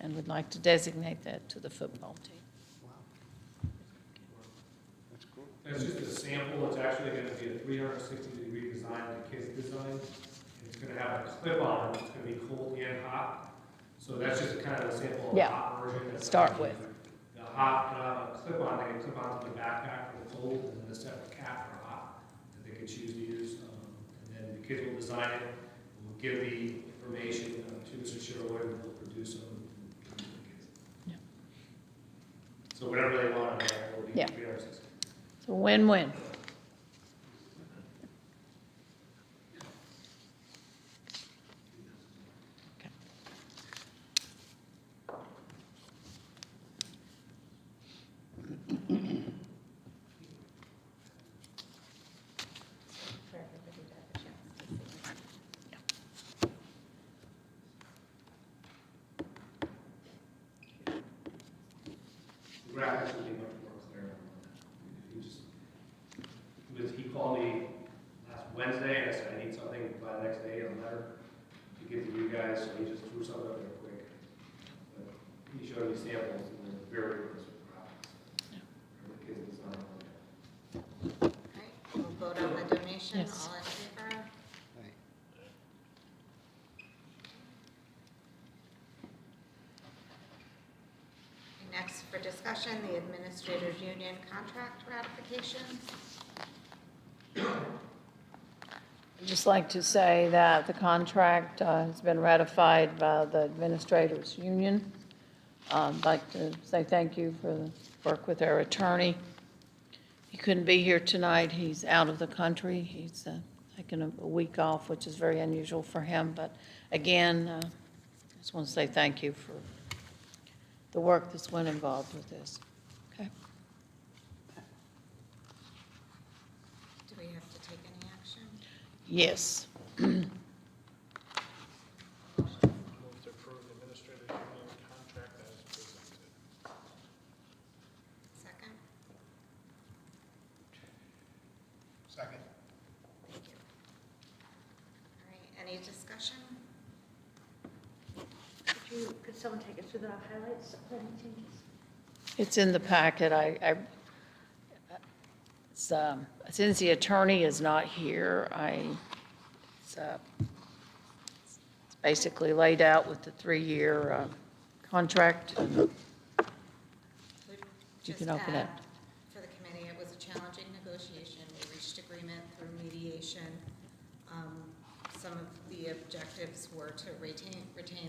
and we'd like to designate that to the football team. That's cool. That's just a sample. It's actually going to be a 360-degree design that the kids designed. It's going to have a clip-on. It's going to be cold and hot. So that's just kind of a sample of the Yeah. hot version. That's Start with. The hot can have a clip-on. They can clip onto the backpack for the cold, and then a separate cap for hot that they can choose to use. And then the kids will design it. We'll give the information to Mr. Sherwood, and we'll produce them. And give them to the kids. Yeah. So whatever they want on there, it'll be Yeah. 360. It's a win-win. For everybody to have a chance to see. The graphics will be much more clear on that. He called me last Wednesday and I said, I need something by the next day, a letter to give to you guys, so he just threw something up there quick. But he showed me samples and they're very close with graphics. For the kids design. All right, we'll vote on the donation, Yes. all in favor? Right. Next for discussion, the Administrators Union contract ratification. I'd just like to say that the contract has been ratified by the Administrators Union. I'd like to say thank you for the work with our attorney. He couldn't be here tonight. He's out of the country. He's taken a week off, which is very unusual for him. But again, I just want to say thank you for the work that's went involved with this. Okay? Do we have to take any action? Yes. Move to approve the administrative union contract as presented. Second? Could someone take us through the highlights of any changes? It's in the packet. Since the attorney is not here, it's basically laid out with the 3-year contract. You can open it. For the committee, it was a challenging negotiation. We reached agreement through mediation. Some of the objectives were to retain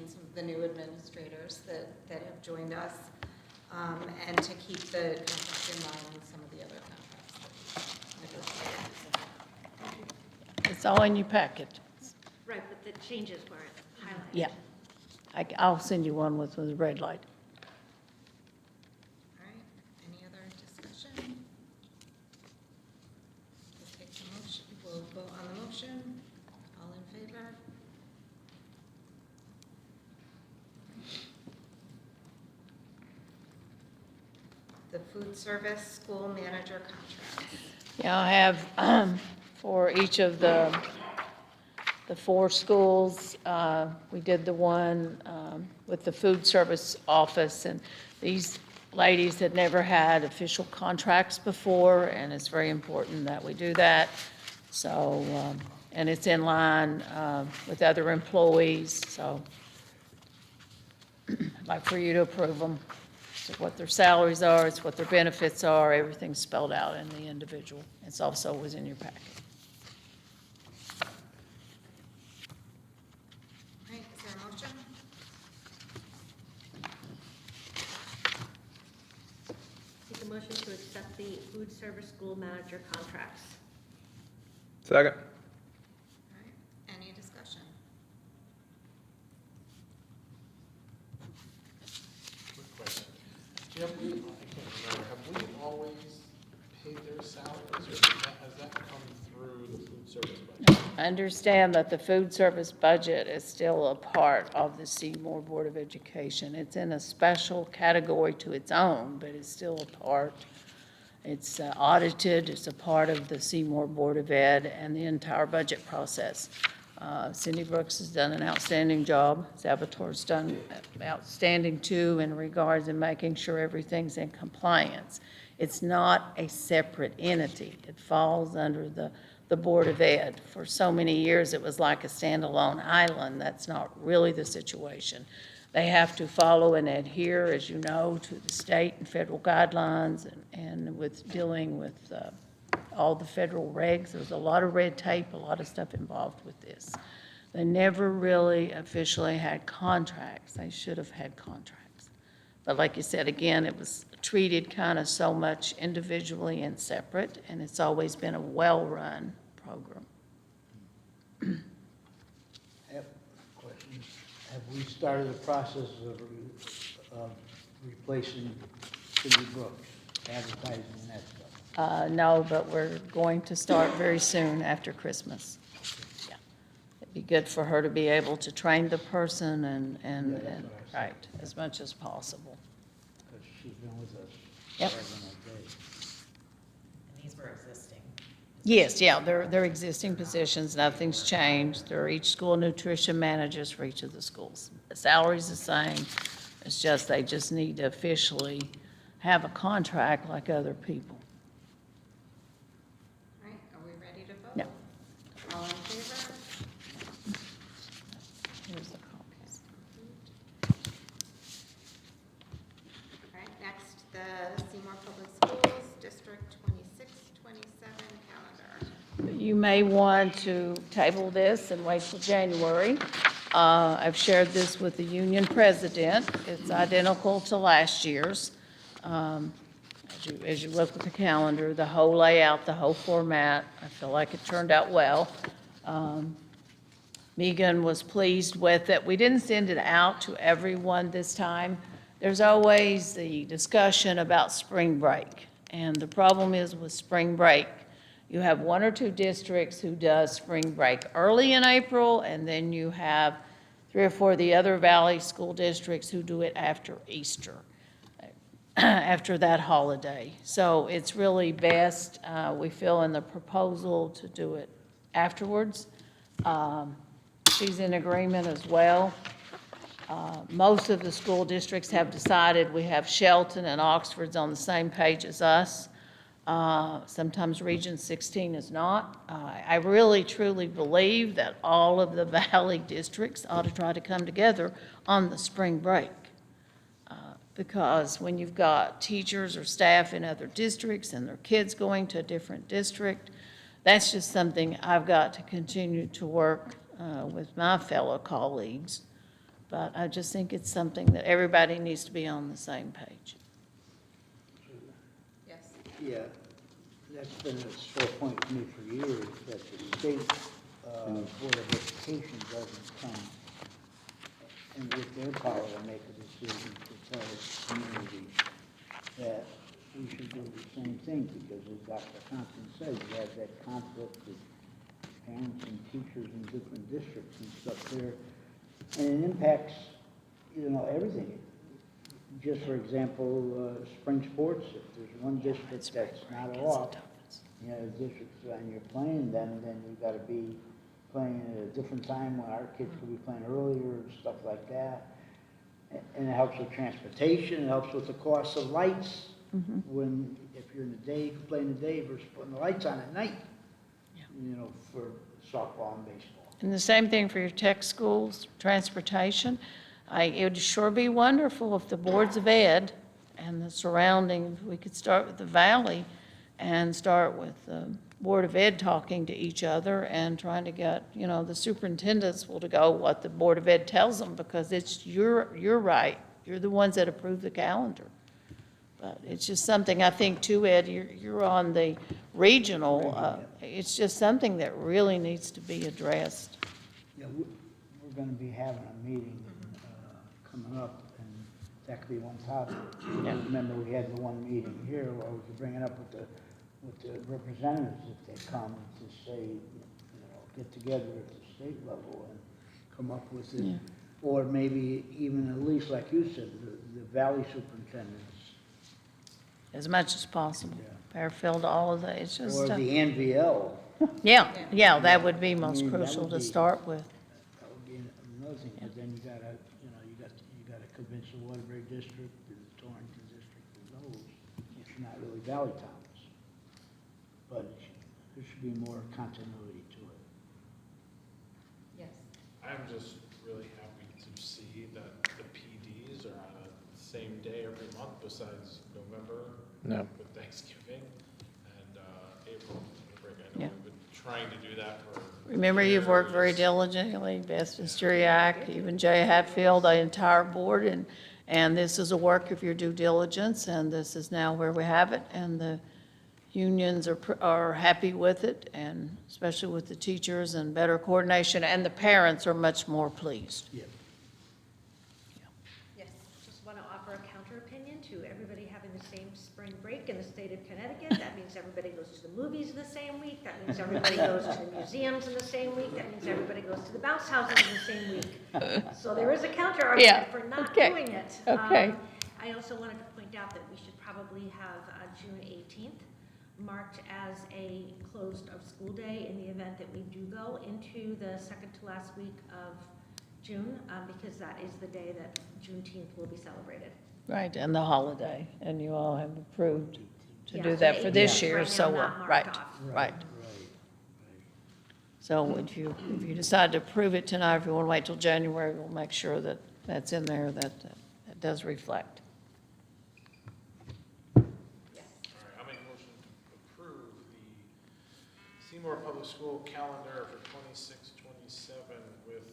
some of the new administrators that have joined us, and to keep the contract in line with some of the other contracts that we negotiated. It's all in your packet. Right, but the changes weren't highlighted. Yeah. I'll send you one with the red light. All right, any other discussion? We'll take the motion, we'll vote on the motion. All in favor? The food service school manager contract. Yeah, I have for each of the 4 schools, we did the one with the food service office, and these ladies had never had official contracts before, and it's very important that we do that. So, and it's in line with other employees, so I'd like for you to approve them. So what their salaries are, it's what their benefits are, everything's spelled out in the individual. It's also was in your packet. All right, is there a motion? Take a motion to accept the food service school manager contracts. Second. All right, any discussion? Quick question. Have we, I can't remember, have we always paid their salaries, or has that come through the food service budget? I understand that the food service budget is still a part of the Seymour Board of Education. It's in a special category to its own, but it's still a part. It's audited, it's a part of the Seymour Board of Ed and the entire budget process. Cindy Brooks has done an outstanding job. Salvatore's done outstanding too in regards to making sure everything's in compliance. It's not a separate entity. It falls under the Board of Ed. For so many years, it was like a standalone island. That's not really the situation. They have to follow and adhere, as you know, to the state and federal guidelines, and with dealing with all the federal regs. There's a lot of red tape, a lot of stuff involved with this. They never really officially had contracts. They should have had contracts. But like you said, again, it was treated kind of so much individually and separate, and it's always been a well-run program. Have we started the process of replacing Cindy Brooks, advertising and that stuff? No, but we're going to start very soon after Christmas. Yeah. It'd be good for her to be able to train the person and right, as much as possible. Because she's been with us. Yep. forever and a day. And these were existing. Yes, yeah, they're existing positions, nothing's changed. They're each school nutrition managers for each of the schools. The salary's the same, it's just, they just need to officially have a contract like other people. All right, are we ready to vote? No. All in favor? Here's the copies. All right, next, the Seymour Public Schools, District 26-27 calendar. You may want to table this and wait till January. I've shared this with the union president. It's identical to last year's. As you look at the calendar, the whole layout, the whole format, I feel like it turned out well. Megan was pleased with it. We didn't send it out to everyone this time. There's always the discussion about spring break. And the problem is with spring break, you have 1 or 2 districts who does spring break early in April, and then you have 3 or 4 of the other Valley school districts who do it after Easter, after that holiday. So it's really best, we feel, in the proposal to do it afterwards. She's in agreement as well. Most of the school districts have decided we have Shelton and Oxford's on the same page as us. Sometimes Region 16 is not. I really truly believe that all of the valley districts ought to try to come together on the spring break. Because when you've got teachers or staff in other districts and their kids going to a different district, that's just something I've got to continue to work with my fellow colleagues. But I just think it's something that everybody needs to be on the same page. Yes. Yeah, that's been a sore point for me for years, that the state Board of Education doesn't come and with their power to make a decision to tell the community that we should do the same thing, because as Dr. Compton said, you have that conflict with parents and teachers in different districts and stuff there, and it impacts, everything. Just for example, spring sports, if there's one district that's not off, districts and you're playing them, then you've got to be playing at a different time when our kids could be playing earlier and stuff like that. And it helps with transportation, it helps with the cost of lights. When, if you're in the day, you can play in the day versus putting the lights on at night, for softball and baseball. And the same thing for your tech schools, transportation. It would sure be wonderful if the boards of ed and the surrounding, we could start with the valley and start with the Board of Ed talking to each other and trying to get, the superintendents will to go what the Board of Ed tells them, because it's you're right. You're the ones that approve the calendar. But it's just something, I think, too, Ed, you're on the regional, it's just something that really needs to be addressed. Yeah, we're going to be having a meeting coming up, and that could be one topic. Remember, we had the one meeting here where we could bring it up with the representatives if they come to say, get together at the state level and come up with it. Yeah. Or maybe even at least, like you said, the valley superintendents. As much as possible. Fairfield, all of that, it's just. Or the NVL. Yeah, that would be most crucial to start with. That would be another thing, but then you gotta, you gotta convince the Waterbury district, the Torrington district, and those, which are not really valley towns. But there should be more continuity to it. Yes. I'm just really happy to see that the PDs are on the same day every month besides November with Thanksgiving and April break. I know we've been trying to do that for. Remember, you've worked very diligently, Beth Sturiak, even Jay Hatfield, the entire board, and this is a work of your due diligence, and this is now where we have it, and the unions are happy with it, and especially with the teachers and better coordination, and the parents are much more pleased. Yeah. Yes, just want to offer a counter opinion to everybody having the same spring break in the state of Connecticut. That means everybody goes to the movies in the same week. That means everybody goes to the museums in the same week. That means everybody goes to the bounce houses in the same week. So there is a counter argument for not doing it. Okay. I also wanted to point out that we should probably have June 18th marked as a closed of school day in the event that we do go into the second to last week of June, because that is the day that Juneteenth will be celebrated. Right, and the holiday, and you all have approved to do so that for this year, right now so, not marked right, off. right. So if you decide to approve it tonight, if you want to wait till January, we'll make sure that that's in there, that does reflect. I'll make a motion to approve the Seymour Public School calendar for 26-27 with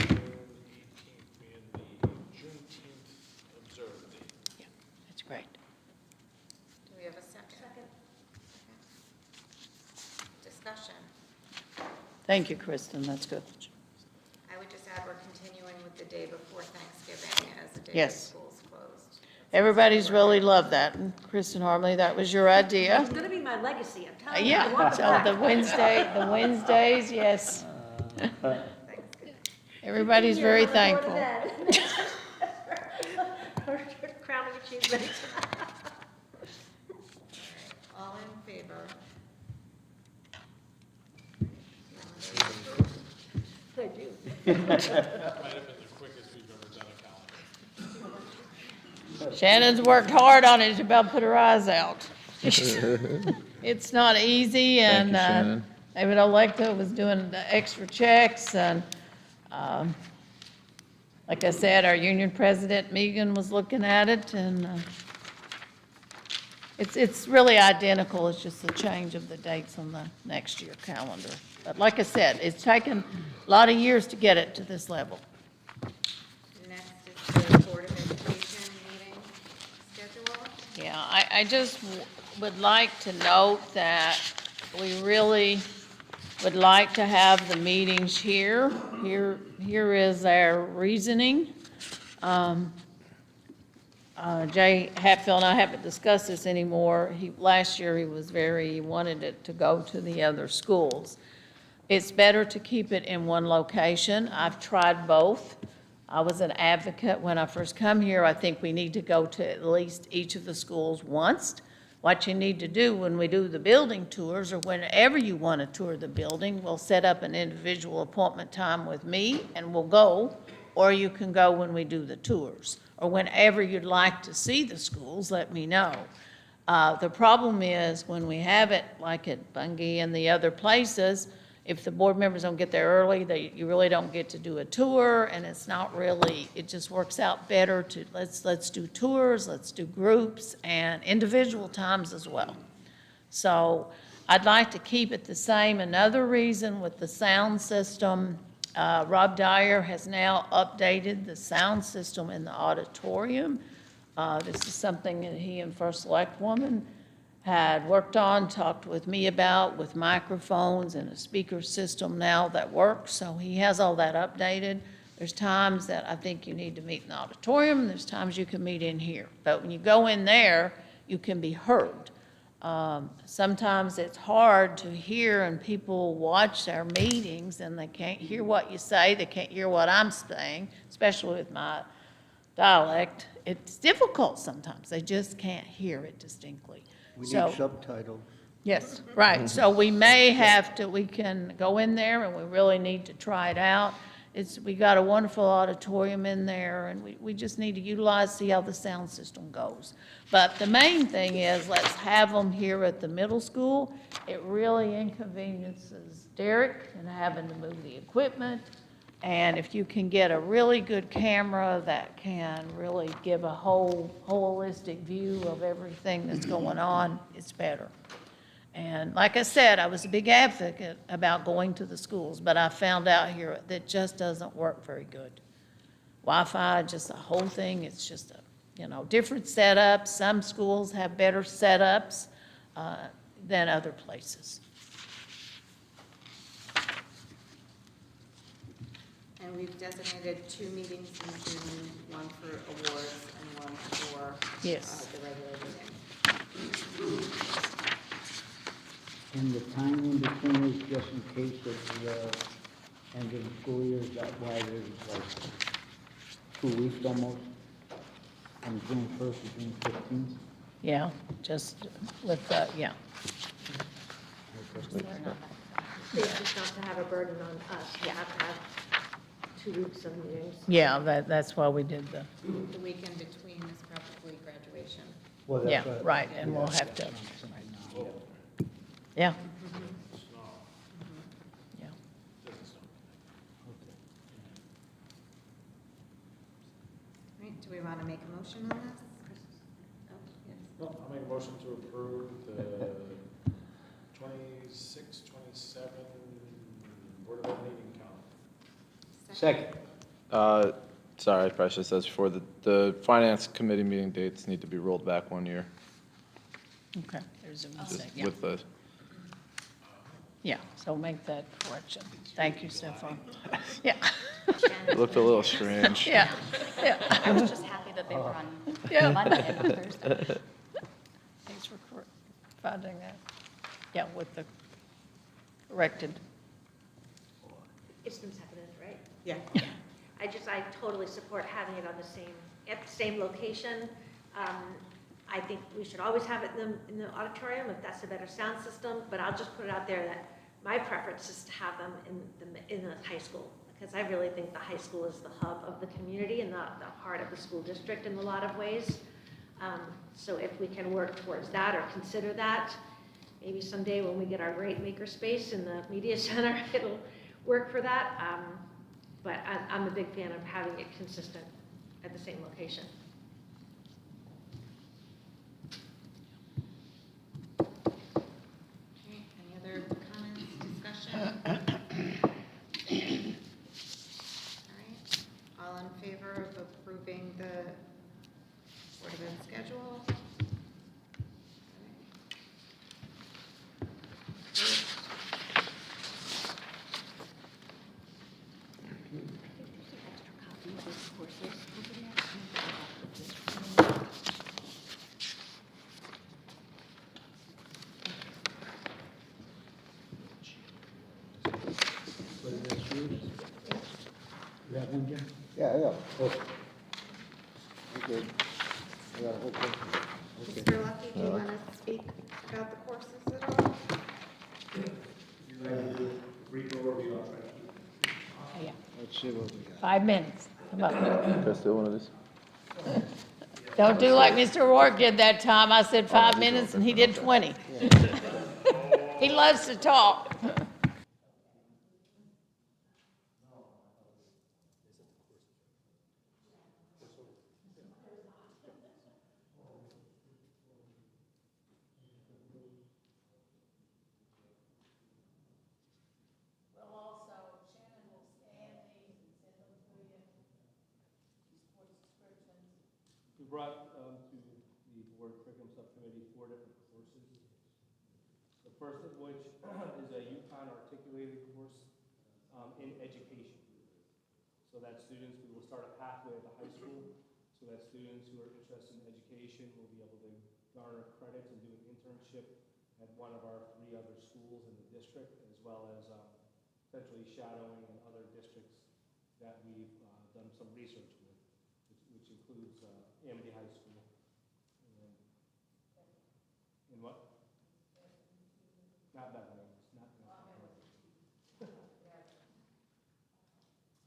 June 18th being the Juneteenth observed date. Yeah, that's great. Do we have a second? Discussion. Thank you, Kristen, that's good. I would just add, we're continuing with the day before Thanksgiving as a day Yes. that school's closed. Everybody's really loved that, and Kristen Harmley, that was your idea. It's going to be my legacy, I'm telling you. I Yeah, want it so back. the Wednesdays, yes. Everybody's very thankful. Crowning achievement. All in favor? I do. That might have been the quickest we've ever done a Shannon's worked hard on it, she's about to put her eyes out. It's not easy, Thank you, and Shannon. David Olecta was doing the extra checks, and like I said, our union president, Megan, was looking at it, and it's really identical, it's just the change of the dates on the next year calendar. But like I said, it's taken a lot of years to get it to this level. Next is the Board of Education meeting schedule. Yeah, I just would like to note that we really would like to have the meetings here. Here is our reasoning. Jay Hatfield and I haven't discussed this anymore. Last year he wanted it to go to the other schools. It's better to keep it in one location. I've tried both. I was an advocate when I first come here. I think we need to go to at least each of the schools once. What you need to do when we do the building tours, or whenever you want to tour the building, we'll set up an individual appointment time with me and we'll go, or you can go when we do the tours. Or whenever you'd like to see the schools, let me know. The problem is when we have it, like at Bungie and the other places, if the board members don't get there early, you really don't get to do a tour, and it's not really, it just works out better to, let's do tours, let's do groups, and individual times as well. So I'd like to keep it the same. Another reason with the sound system, Rob Dyer has now updated the sound system in the auditorium. This is something that he and First Select Woman had worked on, talked with me about, with microphones and a speaker system now that works. So he has all that updated. There's times that I think you need to meet in the auditorium. There's times you can meet in here. But when you go in there, you can be heard. Sometimes it's hard to hear, and people watch our meetings and they can't hear what you say, they can't hear what I'm saying, especially with my dialect. It's difficult sometimes. They just can't hear it distinctly. We So- need subtitles. Yes, right. So we may have to, we can go in there and we really need to try it out. We got a wonderful auditorium in there, and we just need to utilize, see how the sound system goes. But the main thing is, let's have them here at the middle school. It really inconveniences Derek and having to move the equipment. And if you can get a really good camera that can really give a holistic view of everything that's going on, it's better. And like I said, I was a big advocate about going to the schools, but I found out here that just doesn't work very good. Wi-Fi, just the whole thing, it's just different setups. Some schools have better setups than other places. And we've designated 2 meetings in June, one for awards and one for Yes. the regular meeting. And the time in between is just in case of the end of the school year, is that why there's like 2 weeks almost? From June 1st to June 15th? Yeah, just with the, yeah. It's just not to have a burden on us, to have to have 2 weeks of meetings. Yeah, that's why we did the, The week in between is probably graduation. Well, that's yeah, what- right, and we'll have to, yeah. Yeah. Right, do we want to make a motion on this? Oh, yes. No, I'll make a motion to approve the 26, 27 Board of Ed meeting calendar. Second. Sorry, I probably should have said this before. The finance committee meeting dates need to be rolled back 1 year. Okay, there's a Just mistake, yeah. with the, Yeah, so make that correction. Thank you, Stefan. Yeah. it looked a little strange. Yeah, yeah. I was just happy that they were on Yeah. Monday and not Thursday. Thanks for finding that. Yeah, with the corrected. It's been seconded, right? Yeah. I totally support having it on at the same location. I think we should always have it in the auditorium if that's a better sound system, but I'll just put it out there that my preference is to have them in the high school, because I really think the high school is the hub of the community and the heart of the school district in a lot of ways. So if we can work towards that or consider that, maybe someday when we get our great makerspace in the media center, it'll work for that. But I'm a big fan of having it consistent at the same location. Okay, any other comments, discussion? All right, all in favor of approving the Board of Ed schedule? You have one, Jim? Yeah, yeah. Okay. I got a whole bunch. Okay. Mr. Lucky, do you want to speak about the courses at all? You ready to do a brief overview on that? Yeah. Let's see what we got. 5 minutes. Come on. Can I steal one of these? Don't do like Mr. Rourke did that time. I said 5 minutes and he did 20. He loves to talk. Well, also, Shannon will scan these and send them to you, these course descriptions. We brought to the board curriculum subcommittee 4 different courses. The first of which is a UConn articulated course in education. So that students, we will start a pathway at the high school, so that students who are interested in education will be able to garner credits and do an internship at one of our 3 other schools in the district, as well as potentially shadowing in other districts that we've done some research with, which includes Amity High School. And in what? Not Bethany, not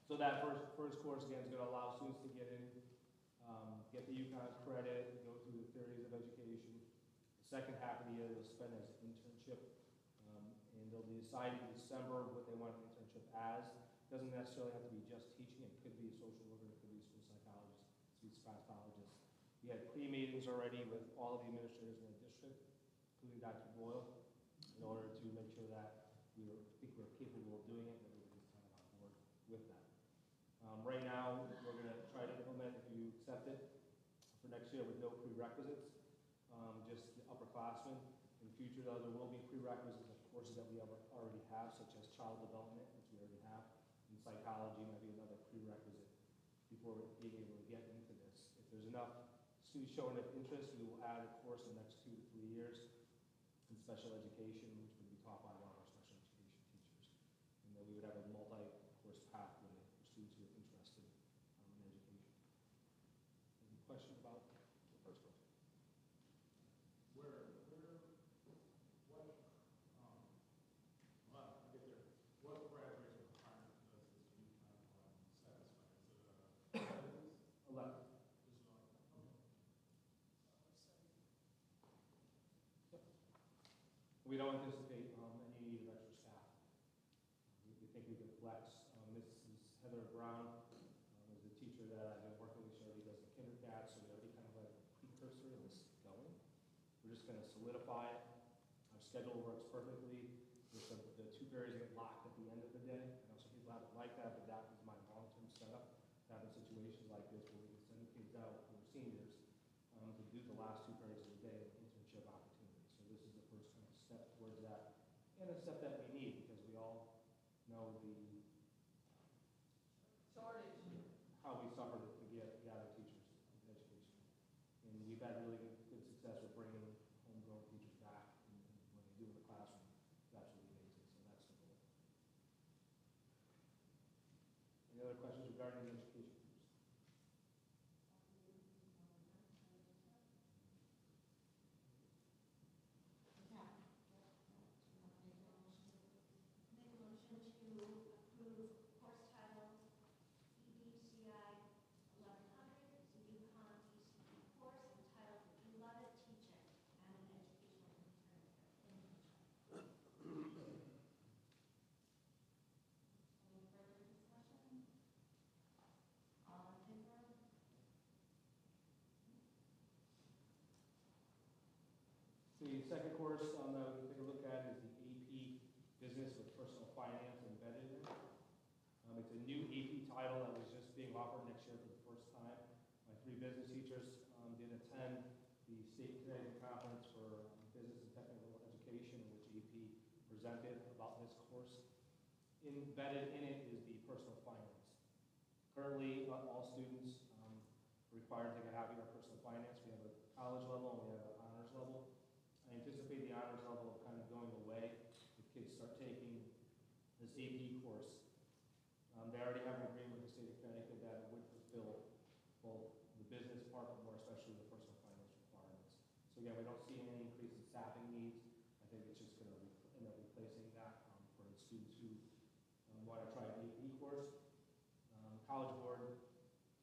So that first course, again, is going to allow students to get in, get the UConn credit, go through the theories of education. The second half of the year, they'll spend as an internship, and they'll decide in December what they want an internship as. It doesn't necessarily have to be just teaching. It could be a social worker, it could be a school psychologist, speech pathologist. We had pre-meetings already with all of the administrators in the district, including Dr. Boyle, in order to make sure that we think we're capable of doing it, and everybody's kind of on board with that. Right now, we're going to try to implement, if you accept it, for next year with no prerequisites, just the upperclassmen. In the future, though, there will be prerequisites of courses that we already have, such as child development, which we already have, and psychology might be another prerequisite before being able to get into this. If there's enough students showing enough interest, we will add a course in the next 2 to 3 years in special education, which would be taught by one of our special education teachers. And then we would have a multi-course pathway for students who are interested in education. Any question about the first one? What graduation requirement does this UConn satisfy? Is it 11. We don't anticipate any need of extra staff. We think we can flex. This is Heather Brown, is the teacher that I've been working with. She already does the kindergarten, so we already kind of have a precursor of this going. We're just going to solidify it. Our schedule works perfectly. The 2 periods get locked at the end of the day. I know some people haven't liked that, but that is my long-term setup. To have in situations like this where we can send the kids out who are seniors to do the last 2 periods of the day of internship opportunity. So this is the first kind of step towards that, and a step that we need because we all know the Shortage. how we suffered to gather teachers in education. And we've had really good success with bringing homegrown teachers back, and when they do in the classroom, it's absolutely amazing. So that's the goal. Any other questions regarding the education course? Make a motion to approve course title EDCI 1100, the UConn ECE course entitled 11 The second course that we'll take a look at is the AP Business with Personal Finance embedded in it. It's a new AP title that was just being offered next year for the first time. My 3 business teachers did attend the State Connecticut Conference for Business and Technical Education, in which AP presented about this course. Embedded in it is the personal finance. Currently, all students are required to take a half year of personal finance. We have a college level and we have an honors level. I anticipate the honors level kind of going away if kids start taking this AP course. They already have an agreement with the state of Connecticut that it would fulfill both the business part, but more especially the personal finance requirements. So again, we don't see any increase in staffing needs. I think it's just going to end up replacing that for the students who want to try an AP course. College Board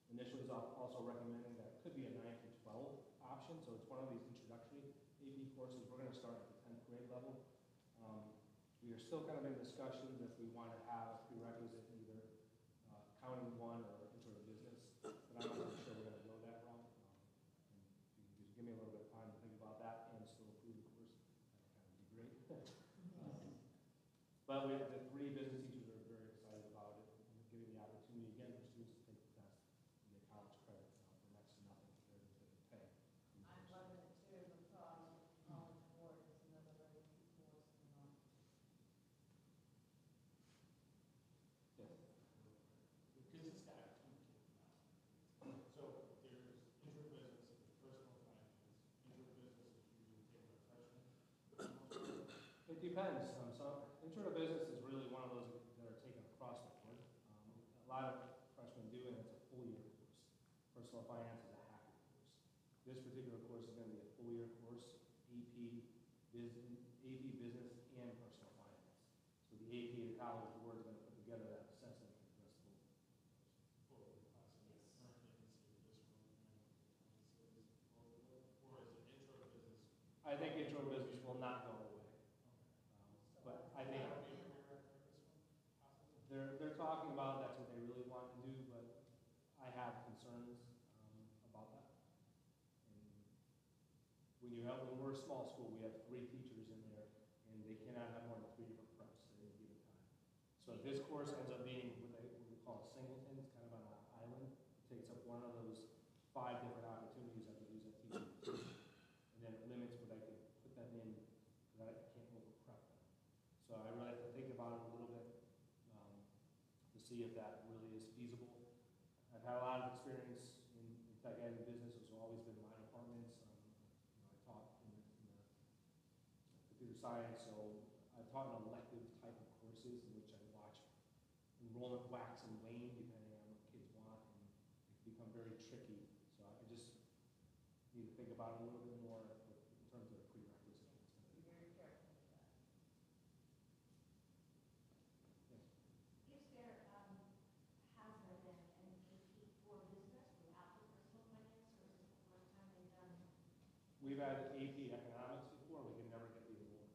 initially is also recommending that it could be a 9 through 12 option, so it's one of these introductory AP courses. We're going to start at the 10th grade level. We are still kind of in discussions if we want to have a prerequisite either accounting 1 or intro to business, but I'm not really sure we're going to go that route. And if you just give me a little bit of time to think about that and still approve the course, that would kind of be great. But the 3 business teachers are very excited about it, and giving the opportunity again for students to take the test and get college credit for next to nothing compared to the pay. I'm loving it too, because College Board is another very good course. Yes. The business guy, so there's intro business, personal finance. Intro business is usually taken by freshmen. It depends. Intro to business is really one of those that are taken across the board. A lot of freshmen do, and it's a full year course. Personal finance is a half year course. This particular course is going to be a full year course, AP business and personal finance. So the AP and the College Board is going to put together that assessment for the rest of the Or is it intro to business? I think intro to business will not go away. But I think they're talking about that's what they really want to do, but I have concerns about that. And when we're a small school, we have 3 teachers in there, and they cannot have more than 3 different preps at any given time. So if this course ends up being what we call a singleton, it's kind of on an island. It takes up one of those 5 different opportunities I could use that teacher, and then it limits what I could put them in because I can't over prep them. So I really have to think about it a little bit to see if that really is feasible. I've had a lot of experience in tech ed and business. It's always been my departments. I taught in the computer science, so I've taught an elective type of courses in which I watch enrollment wax and wane depending on what kids want, and it can become very tricky. So I just need to think about it a little bit more in terms of the prerequisite. Be very careful with that. Is there, has there been an AP for business without the personal finance, or is this the first time they've done it? We've had AP economics before, we can never get the enrollment.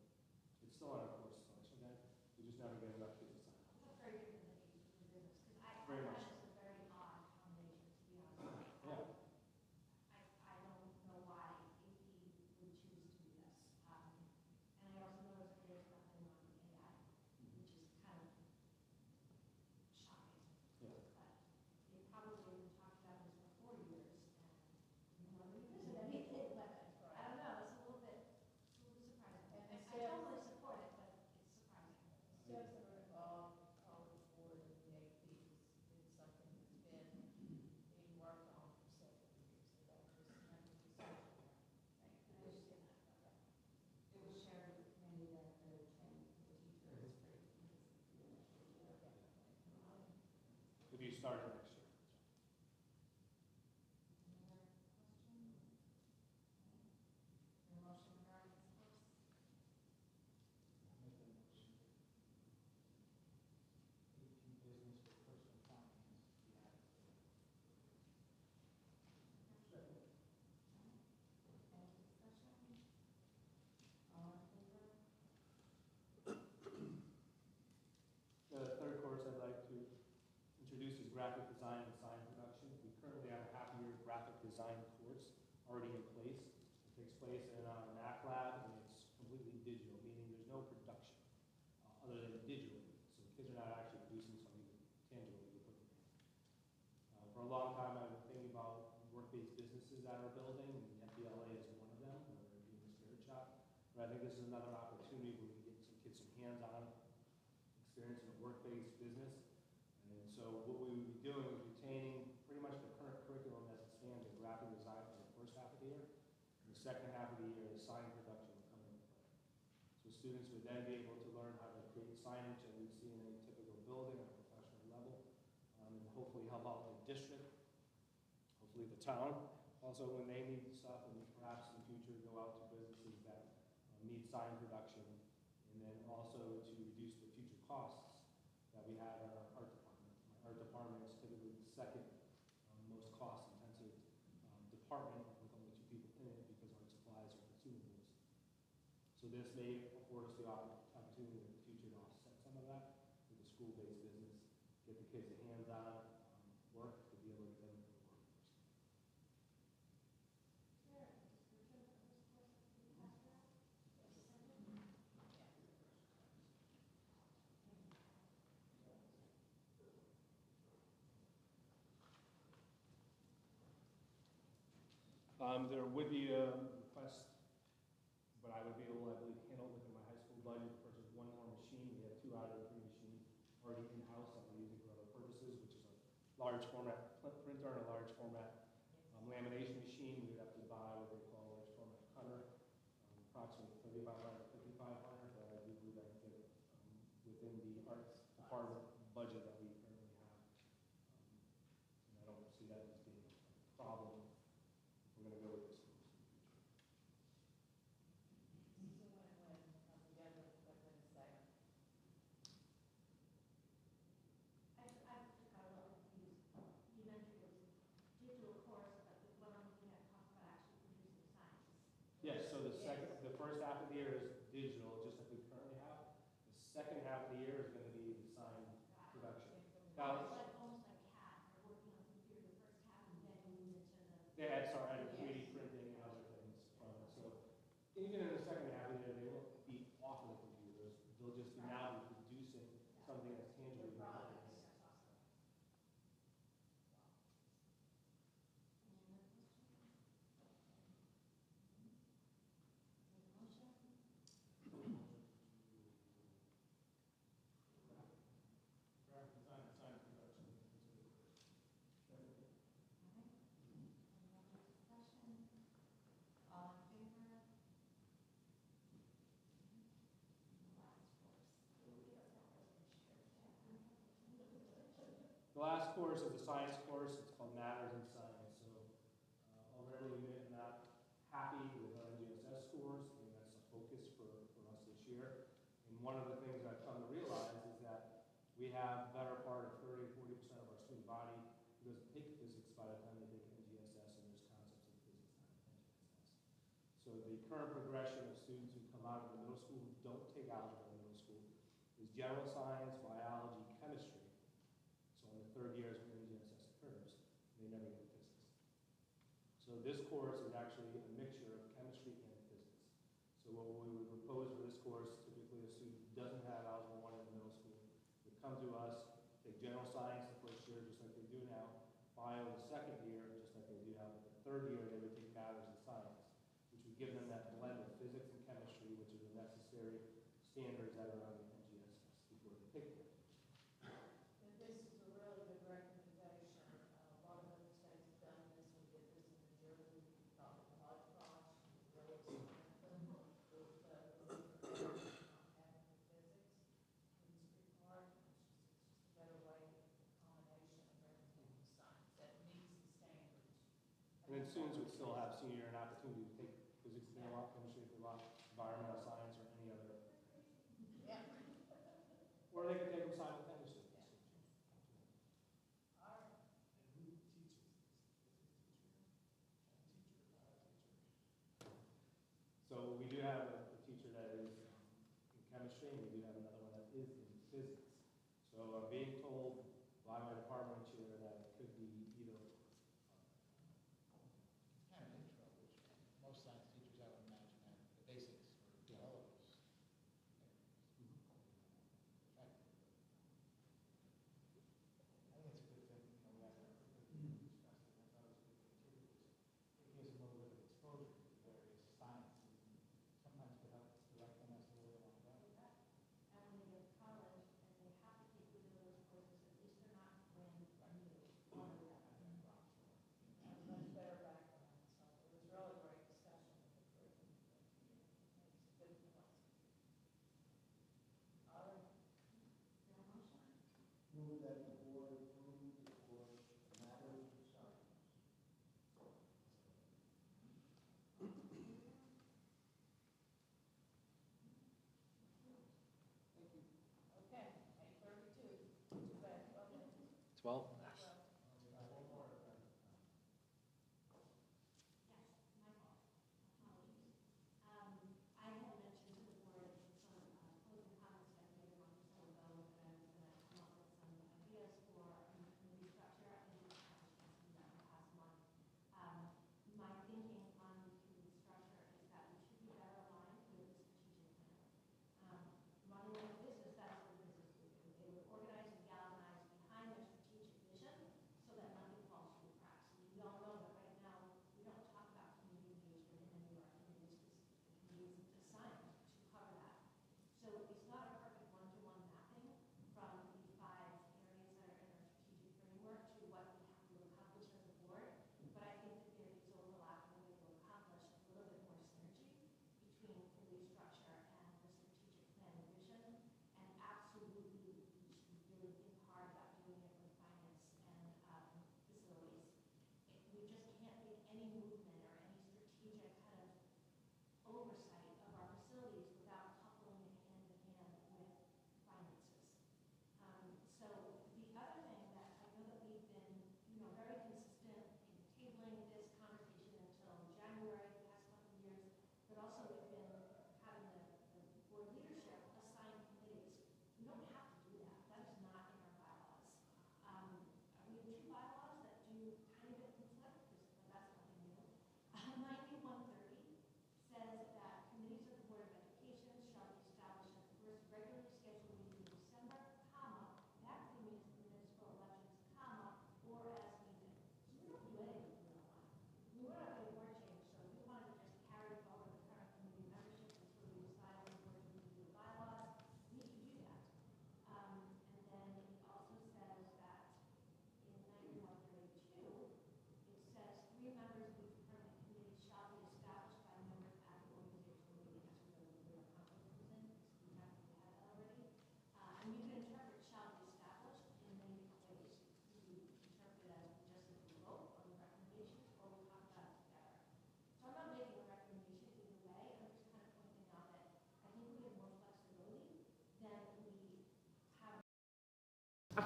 It's still on our course selection guide, we just never get enough kids to sign up. That's very different than AP for business, because I Very find much this a very odd combination, to be honest. Yeah. I don't know why AP would choose to do this. And I also noticed that there's nothing on AI, which is kind of shocking. Yeah. But they probably talked about this for 4 years, and we don't revisit anything, but I don't know, it's a little bit surprising. And I totally support it, but it's surprising. Assessment of College Board and the AP is something that's been being worked on for several years. They don't just have to be social. Right, I understand that. It was shared with the committee that the training for the teacher is free. If you start it next year. Any other questions? Your motion regarding this course? Make a motion. AP business with personal finance. Yeah. Any discussion? All in favor? The third course I'd like to introduce is graphic design completely digital, meaning there's no production other than digital. So kids are not actually producing something tangible to put in their hands. For a long time, I've been thinking about work-based businesses that are building, and the FBLA is one of them, where they're doing the spirit shop. But I think this is another opportunity where we can get some kids some hands-on experience in a work-based business. And so what we would be doing is retaining pretty much the current curriculum as it stands in graphic design for the first half of the year. In the second half of the year, the sign production will come into play. So students would then be able to learn how to create signage that we see in a typical building at a professional level, and hopefully help out the district, hopefully the town, also when they need stuff, and perhaps in the future go out to businesses that need sign production, and then also to reduce the future costs that we have in our art department. My art department is typically the second most cost-intensive department with only 2 people in it because art supplies are consumables. So this may afford us the opportunity in the future to offset some of that with a school-based business, get the kids a hands-on work to be able to get them into the workforce. There would be a request, but I would be able, I believe, handle within my high school budget to purchase 1 more machine. We have 2 out of the 3 machines already in-house that we're using for other purposes, which is a large format printer and a large format lamination machine. We would have to buy what they call a large format cutter, approximately $3,500 to $5,500, but I do believe I can get it within the arts department budget that we currently have. And I don't see that as being a problem. We're going to go with this. Yes, so the first half of the year is digital, just like we currently have. The second half of the year is going to be the sign production. Now, Almost like CAD, we're working on computer the first half and then we move into the. yeah, it's our 3D printing and other things. So even in the second half of the year, they won't be off of the computers. They'll just be now be producing something that's tangible. The last course is a science course. It's called Matters in Science. So already we're not happy with our NGSS scores, and that's a focus for us this year. And one of the things I've come to realize is that we have better part of 30 to 40% of our student body who doesn't take physics by the time they take NGSS, and there's concepts of physics not in NGSS. So the current progression of students who come out of the middle school who don't take algebra in middle school is general science, biology, chemistry. So in the 3rd year is when NGSS occurs, they never get physics. So this course is actually a mixture of chemistry and physics. So what we would propose for this course, typically a student who doesn't have algebra 1 in the middle school would come to us, take general science the 1st year just like they do now, bio the 2nd year just like they do now, but the 3rd year they would take matters in science, which would give them that blend of physics and chemistry, which are the necessary standards that are on the NGSS before they take it. This is a really good recommendation. A lot of other states have done this. We did this in New Jersey. Dr. Hodgepodge really strengthened with having the physics chemistry part. It's just a better way of combination of everything with science that meets the standards. And then students would still have senior an opportunity to take physics if they want, chemistry if they want, environmental science or any other. Yeah. Or they could take them simultaneously. So we do have a teacher that is in chemistry, and we do have another one that is in physics. So I'm being told by my department chair that it could be either. Kind of intro, which most science teachers, I would imagine, have the basics for developing.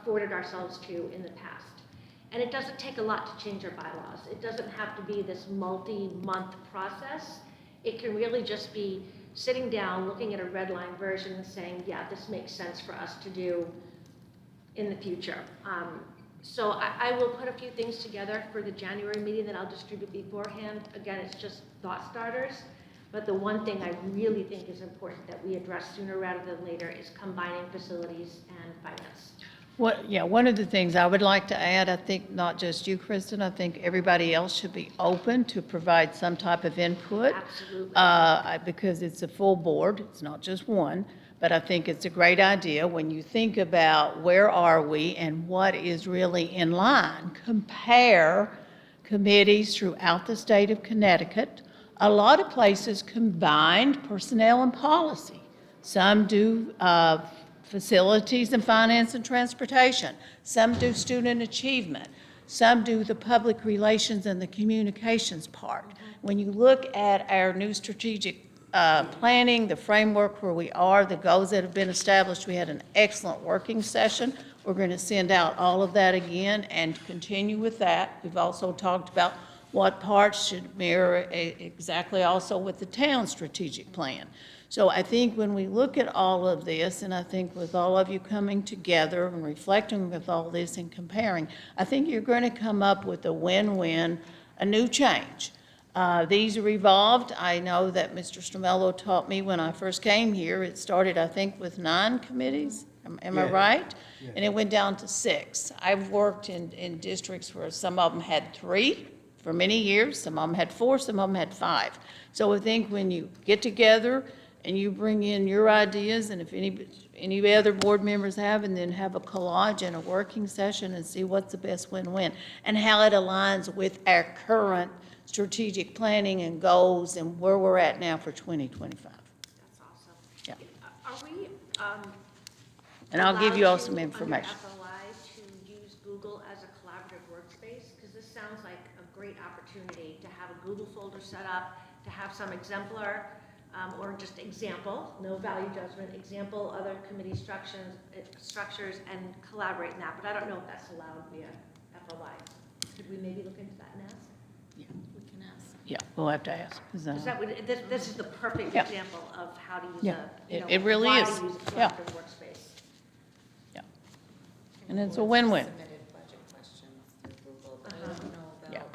afforded ourselves to in the past. And it doesn't take a lot to change our bylaws. It doesn't have to be this multi-month process. It can really just be sitting down, looking at a red line version and saying, yeah, this makes sense for us to do in the future. So I will put a few things together for the January meeting that I'll distribute beforehand. Again, it's just thought starters. But the one thing I really think is important that we address sooner rather than later is combining facilities and finance. One of the things I would like to add, I think not just you, Kristen, I think everybody else should be open to provide some type of input. Absolutely. Because it's a full board, it's not just one, but I think it's a great idea when you think about where are we and what is really in line. Compare committees throughout the state of Connecticut. A lot of places combined personnel and policy. Some do facilities and finance and transportation. Some do student achievement. Some do the public relations and the communications part. When you look at our new strategic planning, the framework where we are, the goals that have been established, we had an excellent working session. We're going to send out all of that again and continue with that. We've also talked about what parts should mirror exactly also with the town strategic plan. So I think when we look at all of this, and I think with all of you coming together and reflecting with all this and comparing, I think you're going to come up with a win-win, a new change. These are evolved. I know that Mr. Stromello taught me when I first came here, it started, I think, with 9 committees. Am I right? Yeah. And it went down to 6. I've worked in districts where some of them had 3 for many years, some of them had 4, some of them had 5. So I think when you get together and you bring in your ideas, and if any other board members have, and then have a collage and a working session and see what's the best win-win, and how it aligns with our current strategic planning and goals and where we're at now for 2025. That's awesome. Yeah. Are we And I'll give you all allowed some to, information. under FOI, to use Google as a collaborative workspace? Because this sounds like a great opportunity to have a Google folder set up, to have some exemplar or just example, no value judgment, example, other committee structures, and collaborate in that. But I don't know if that's allowed via FOI. Could we maybe look into that and ask? Yeah. We can ask. Yeah, we'll have to ask. This is the perfect Yeah. example of how to use Yeah, a, it really why is. to use a Yeah. collaborative workspace. Yeah. And it's a win-win. Submitted budget questions through Google, but I don't know about.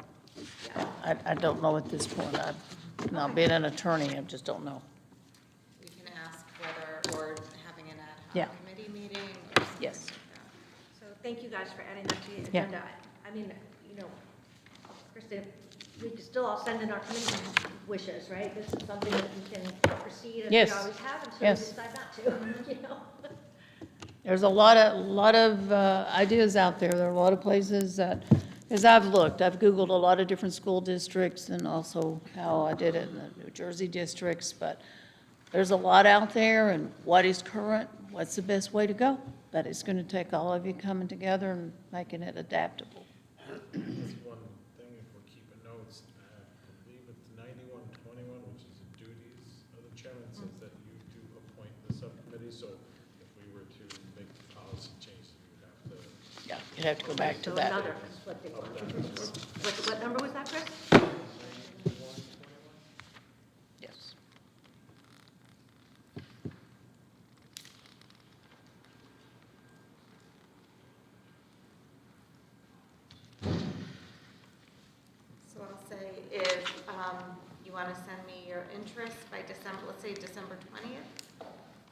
Yeah. I don't know at this point. I've not been an attorney, I just don't know. We can ask whether, or having an ad Yeah. hoc committee meeting or something Yes. like that. So thank you guys for adding that to the Yeah. agenda. I mean, Kristen, we can still all send in our committee wishes, right? This is something that we can proceed as we Yes. always have until Yes. we decide not to, There's a lot of ideas out there. There are a lot of places that, as I've looked, I've Googled a lot of different school districts and also how I did it in the New Jersey districts, but there's a lot out there, and what is current, what's the best way to go? But it's going to take all of you coming together and making it adaptable. Just one thing, if we're keeping notes, I believe it's 9121, which is the duties of the chairman, says that you do appoint the subcommittee, so if we were to make the policy changes, we would have to. Yeah, you'd have to go back to So that. another conflicting one. What number was that, Chris? 9121? Yes. So I'll say if you want to send me your interest by December, let's say December 20th,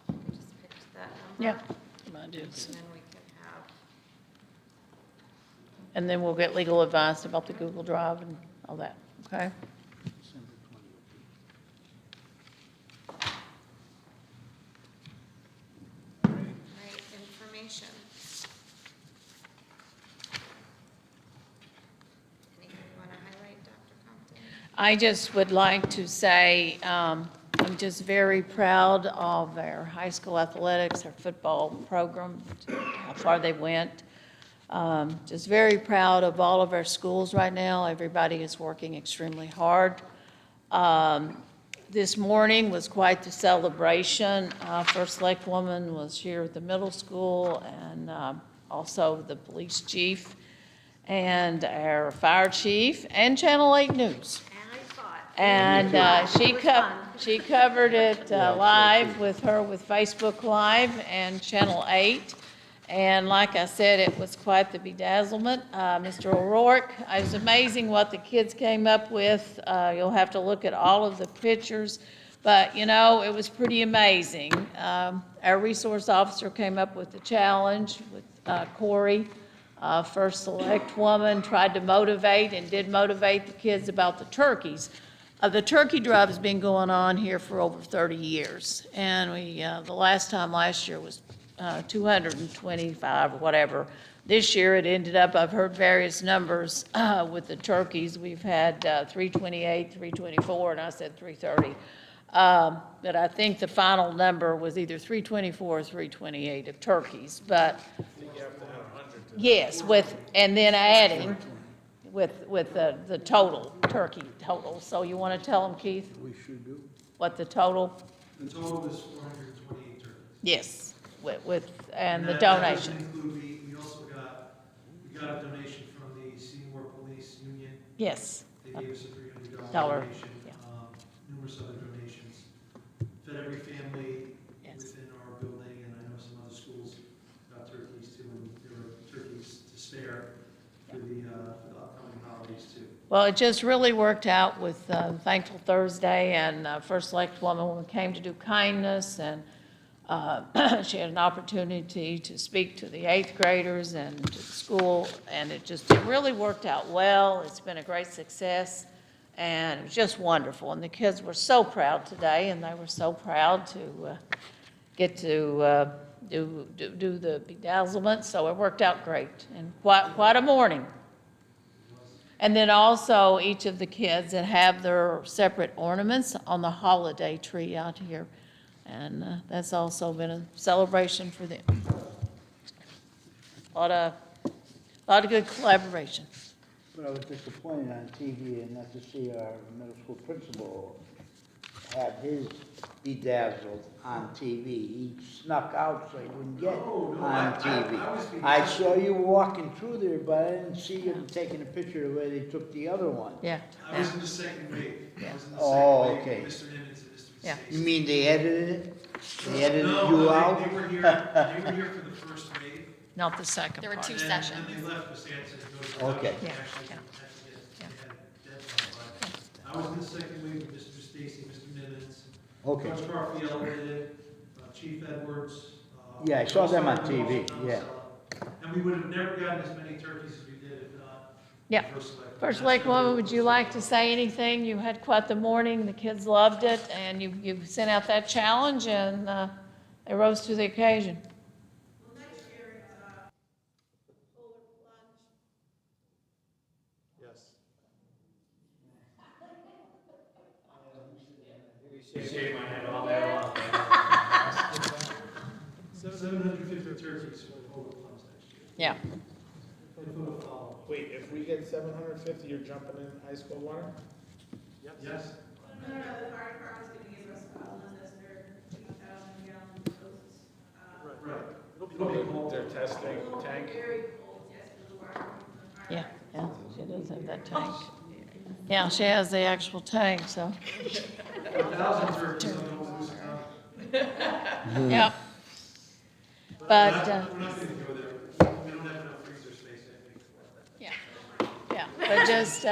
you can just pick that number. Yeah. And then we can have, And then we'll get legal advice about the Google Drive and all that, okay? right, information. Anything you want to highlight, Dr. Compton? I just would like to say, I'm just very proud of our high school athletics, our football program, how far they went. Just very proud of all of our schools right now. Everybody is working extremely hard. This morning was quite the celebration. First Select Woman was here at the middle school, and also the police chief and our fire chief and Channel 8 News. And she covered it live with Facebook Live and Channel 8. And like I said, it was quite the bedazzlement. Mr. O'Rourke, it was amazing what the kids came up with. You'll have to look at all of the pictures. But, you know, it was pretty amazing. Our resource officer came up with the challenge with Corey, first select woman, tried to motivate and did motivate the kids about the turkeys. The turkey drive has been going on here for over 30 years. And the last time last year was 225 or whatever. This year it ended up, I've heard various numbers with the turkeys. We've had 328, 324, and I said 330. But I think the final number was either 324 or 328 of turkeys. But yes, and then adding with the total, turkey total. So you want to tell them, Keith? We should do. What the total? The total is 428 turkeys. Yes, and the that donation. doesn't include, we also got a donation from the Seymour Police Union. Yes. They gave us a $300 Dollar, donation, yeah. Numerous other donations. Fed every family within our building, and I know some other schools got turkeys too, and there were turkeys to spare for the upcoming holidays too. Well, it just really worked out with Thankful Thursday, and First Select Woman came to do kindness, and she had an opportunity to speak to the 8th graders and to the school, and it really worked out well. It's been a great success, and it was just wonderful. And the kids were so proud today, and they were so proud to get to do the bedazzlement, so it worked out great, and quite a morning. And then also each of the kids that have their separate ornaments on the holiday tree out here. And that's also been a celebration for them. A lot of good collaboration. But I was disappointed on TV and not to see our middle school principal have his bedazzled on TV. He snuck out so he wouldn't get on TV. I saw you walking through there, but I didn't see you taking a picture of where they took the other one. Yeah. I was in the second wave. I was in the Oh, second okay. wave. Mr. Nimitz and Mr. Yeah. You mean they edited it? They edited you out? They were here for the first wave. Not the second There were part. two And sessions. then they left because they had to go to Okay. production. Yeah, Actually, yeah. they had a deadline, but I was in the second wave with Mr. Stacy, Mr. Nimitz. Okay. Coach Garfield did it, Chief Edwards. Yeah, I saw them on TV, yeah. And we would have never gotten as many turkeys as we did if not. Yeah. First Lake Woman, would you like to say anything? You had quite the morning, the kids loved it, and you sent out that challenge, and they rose to the occasion. Well, next year it's polar plunge. Yes. You shaved my head all day long. 750 turkeys for the polar plunge next year. Yeah. Wait, if we get 750, you're jumping in high school water? Yes. No, the fire department's gonna give us unnecessary 2,000 gallon doses. Right. It'll be cold. They're testing tank. Very cold, yes, for the fire. Yeah, she does have that tank. Yeah, she has the actual tank, so. 1,000 turkeys, I'm gonna lose some. Yep. But, we're not gonna go there. We don't have enough freezer space, I think, for it. yeah, but just,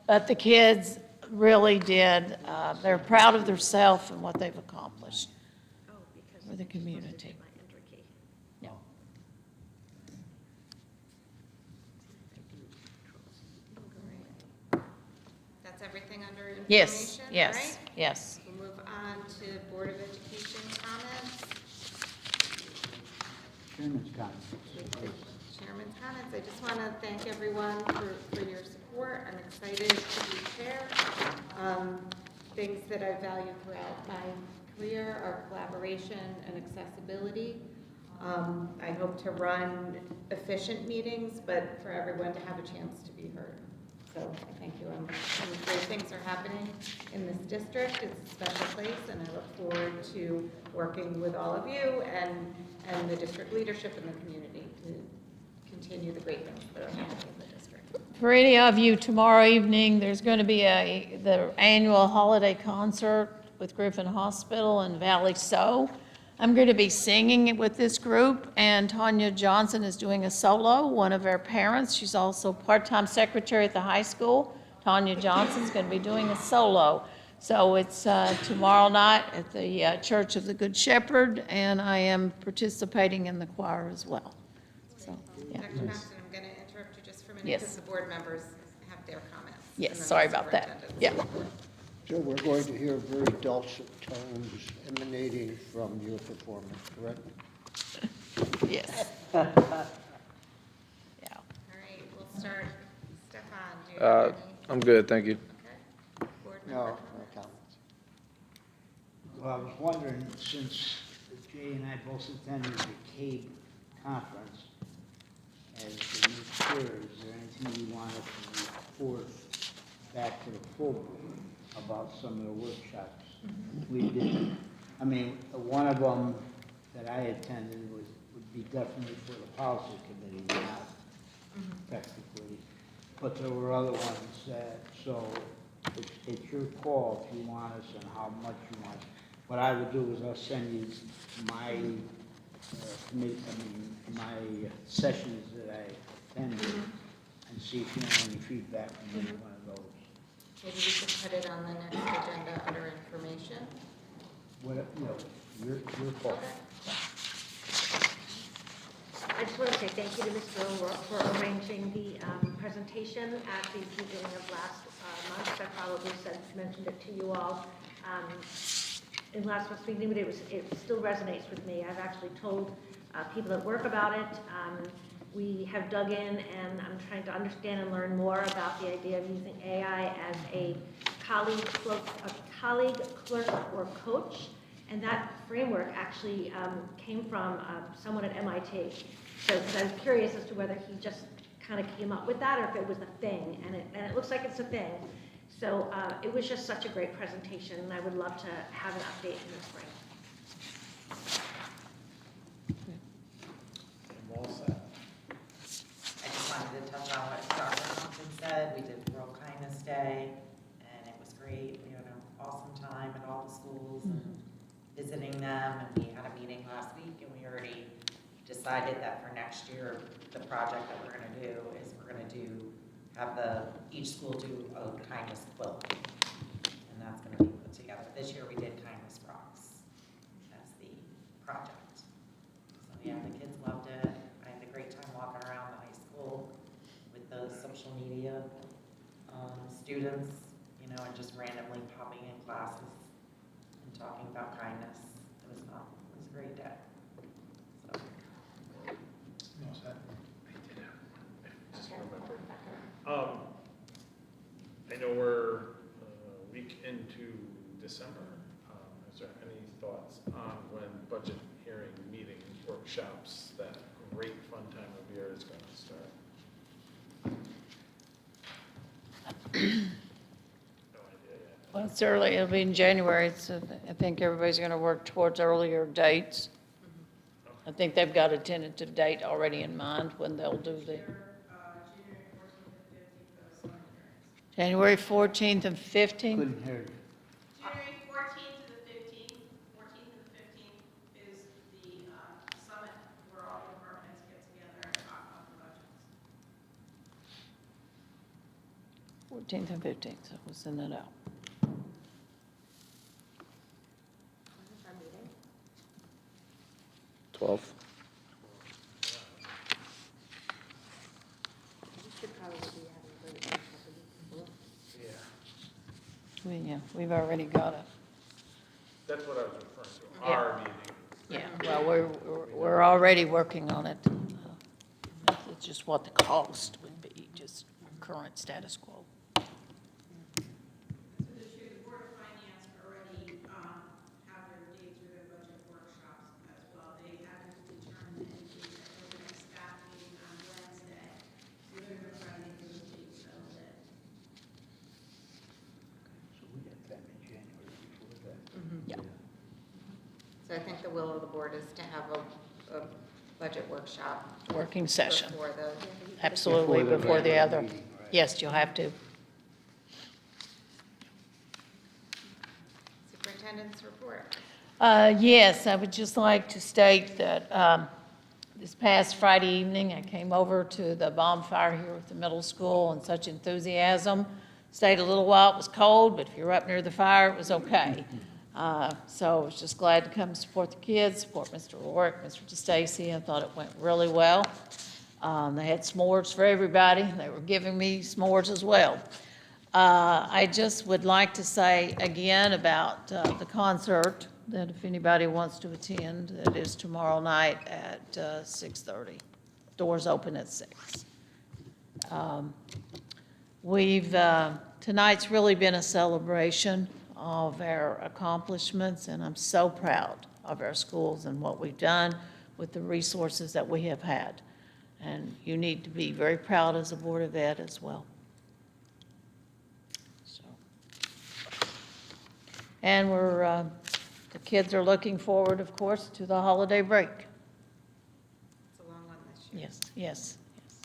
but the kids really did, they're proud of themselves and what they've accomplished for the community. Yeah. That's everything under information, Yes, right? yes, yes. We'll move on to Board of Education comments. Chairman's comments. Chairman's comments. I just want to thank everyone for your support. I'm excited to be chair. Things that I value throughout my career are collaboration and accessibility. I hope to run efficient meetings, but for everyone to have a chance to be heard. So thank you. Great things are happening in this district. It's a special place, and I look forward to working with all of you and the district leadership and the community to continue the great things that are happening in the district. For any of you, tomorrow evening, there's going to be the annual holiday concert with Griffin Hospital and Valley So. I'm going to be singing with this group, and Tanya Johnson is doing a solo, one of our parents. She's also part-time secretary at the high school. Tanya Johnson's going to be doing a solo. So it's tomorrow night at the Church of the Good Shepherd, and I am participating in the choir as well. So, yeah. Dr. Paxton, I'm going to interrupt you just for a minute Yes. because the board members have their comments. Yes, and then sorry the about that. superintendent's. Yeah. So we're going to hear very dulcet tones emanating from your performance, correct? Yes. All right, we'll start. Stefan, do you have any? I'm good, thank you. Okay. Board No, member no comments? comments. Well, I was wondering, since Jay and I both attended the CABE conference, as the new chair, is there anything you want us to report back to the full board about some of the workshops we did? I mean, one of them that I attended would be definitely for the policy committee, not technically, but there were other ones that, so it's your call if you want us and how much you want. What I would do is I'll send you my committee, my sessions that I attended and see if you have any feedback from any one of those. Maybe we could put it on the next agenda under information. What, your call. I just want to say thank you to Mr. O'Rourke for arranging the presentation at the beginning of last month. I probably mentioned it to you all in last month's meeting, but it still resonates with me. I've actually told people at work about it. We have dug in, and I'm trying to understand and learn more about the idea of using AI as a colleague, clerk, or coach. And that framework actually came from someone at MIT. So, because I was curious as to whether he just kind of came up with that or if it was a thing. And it looks like it's a thing. So it was just such a great presentation, and I would love to have an update in the spring. I'm all set. I just wanted to touch on what Dr. Thompson said. We did World Kindness Day, and it was great. We had an awesome time at all the schools and visiting them, and we had a meeting last week, and we already decided that for next year, the project that we're going to do is we're going to have each school do a kindness quilt, and that's going to be put together. This year we did Kindness Rocks as the project. So yeah, the kids loved it. I had a great time walking around the high school with the social media students, and just randomly popping in classes and talking about kindness. It was fun. It was a great day. So. No, set. Just remember. I know we're a week into December. Is there any thoughts on when budget hearing meeting workshops, that great fun time of year, is going to start? No idea yet. Well, it's early, it'll be in January, so I think everybody's going to work towards earlier dates. I think they've got a tentative date already in mind when they'll do the. January 14th and 15th? Couldn't hear you. January 14th to the 15th, 14th and the 15th is the summit where all the departments get together and talk about the budgets. 14th and 15th, so we'll send that out. When is our meeting? 12th. We should probably be having a great workshop the week before. Yeah. We've already got it. That's what I was referring to, our meeting. Yeah, well, we're already working on it. It's just what the cost would be, just current status quo. So this year, the Board of Finance already have their dates for their budget workshops as well. They haven't determined any dates that we're going to staff meeting on Wednesday. So they're going to try to get those dates settled in. will of the board is to have a budget workshop. Working session. Before the. Absolutely, before the other. meeting, right. Yes, you'll have to. Superintendent's report. Yes, I would just like to state that this past Friday evening, I came over to the bonfire here at the middle school and such enthusiasm. Stayed a little while, it was cold, but if you were up near the fire, it was okay. So I was just glad to come support the kids, support Mr. Rourke, Mr. DeStacy. I thought it went really well. They had s'mores for everybody. They were giving me s'mores as well. I just would like to say again about the concert, that if anybody wants to attend, it is tomorrow night at 6:30. Doors open at 6. Tonight's really been a celebration of our accomplishments, and I'm so proud of our schools and what we've done with the resources that we have had. And you need to be very proud as a Board of Ed as well. So. And the kids are looking forward, of course, to the holiday break. It's a long one this year. Yes, yes, yes.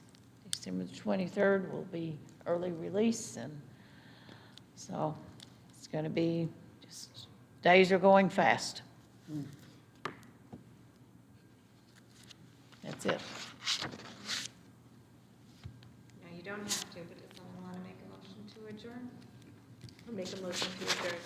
December the 23rd will be early release, and so it's going to be just, days are going fast. That's it. No, you don't have to, but does someone want to make a motion to adjourn? I'll make a motion to adjourn.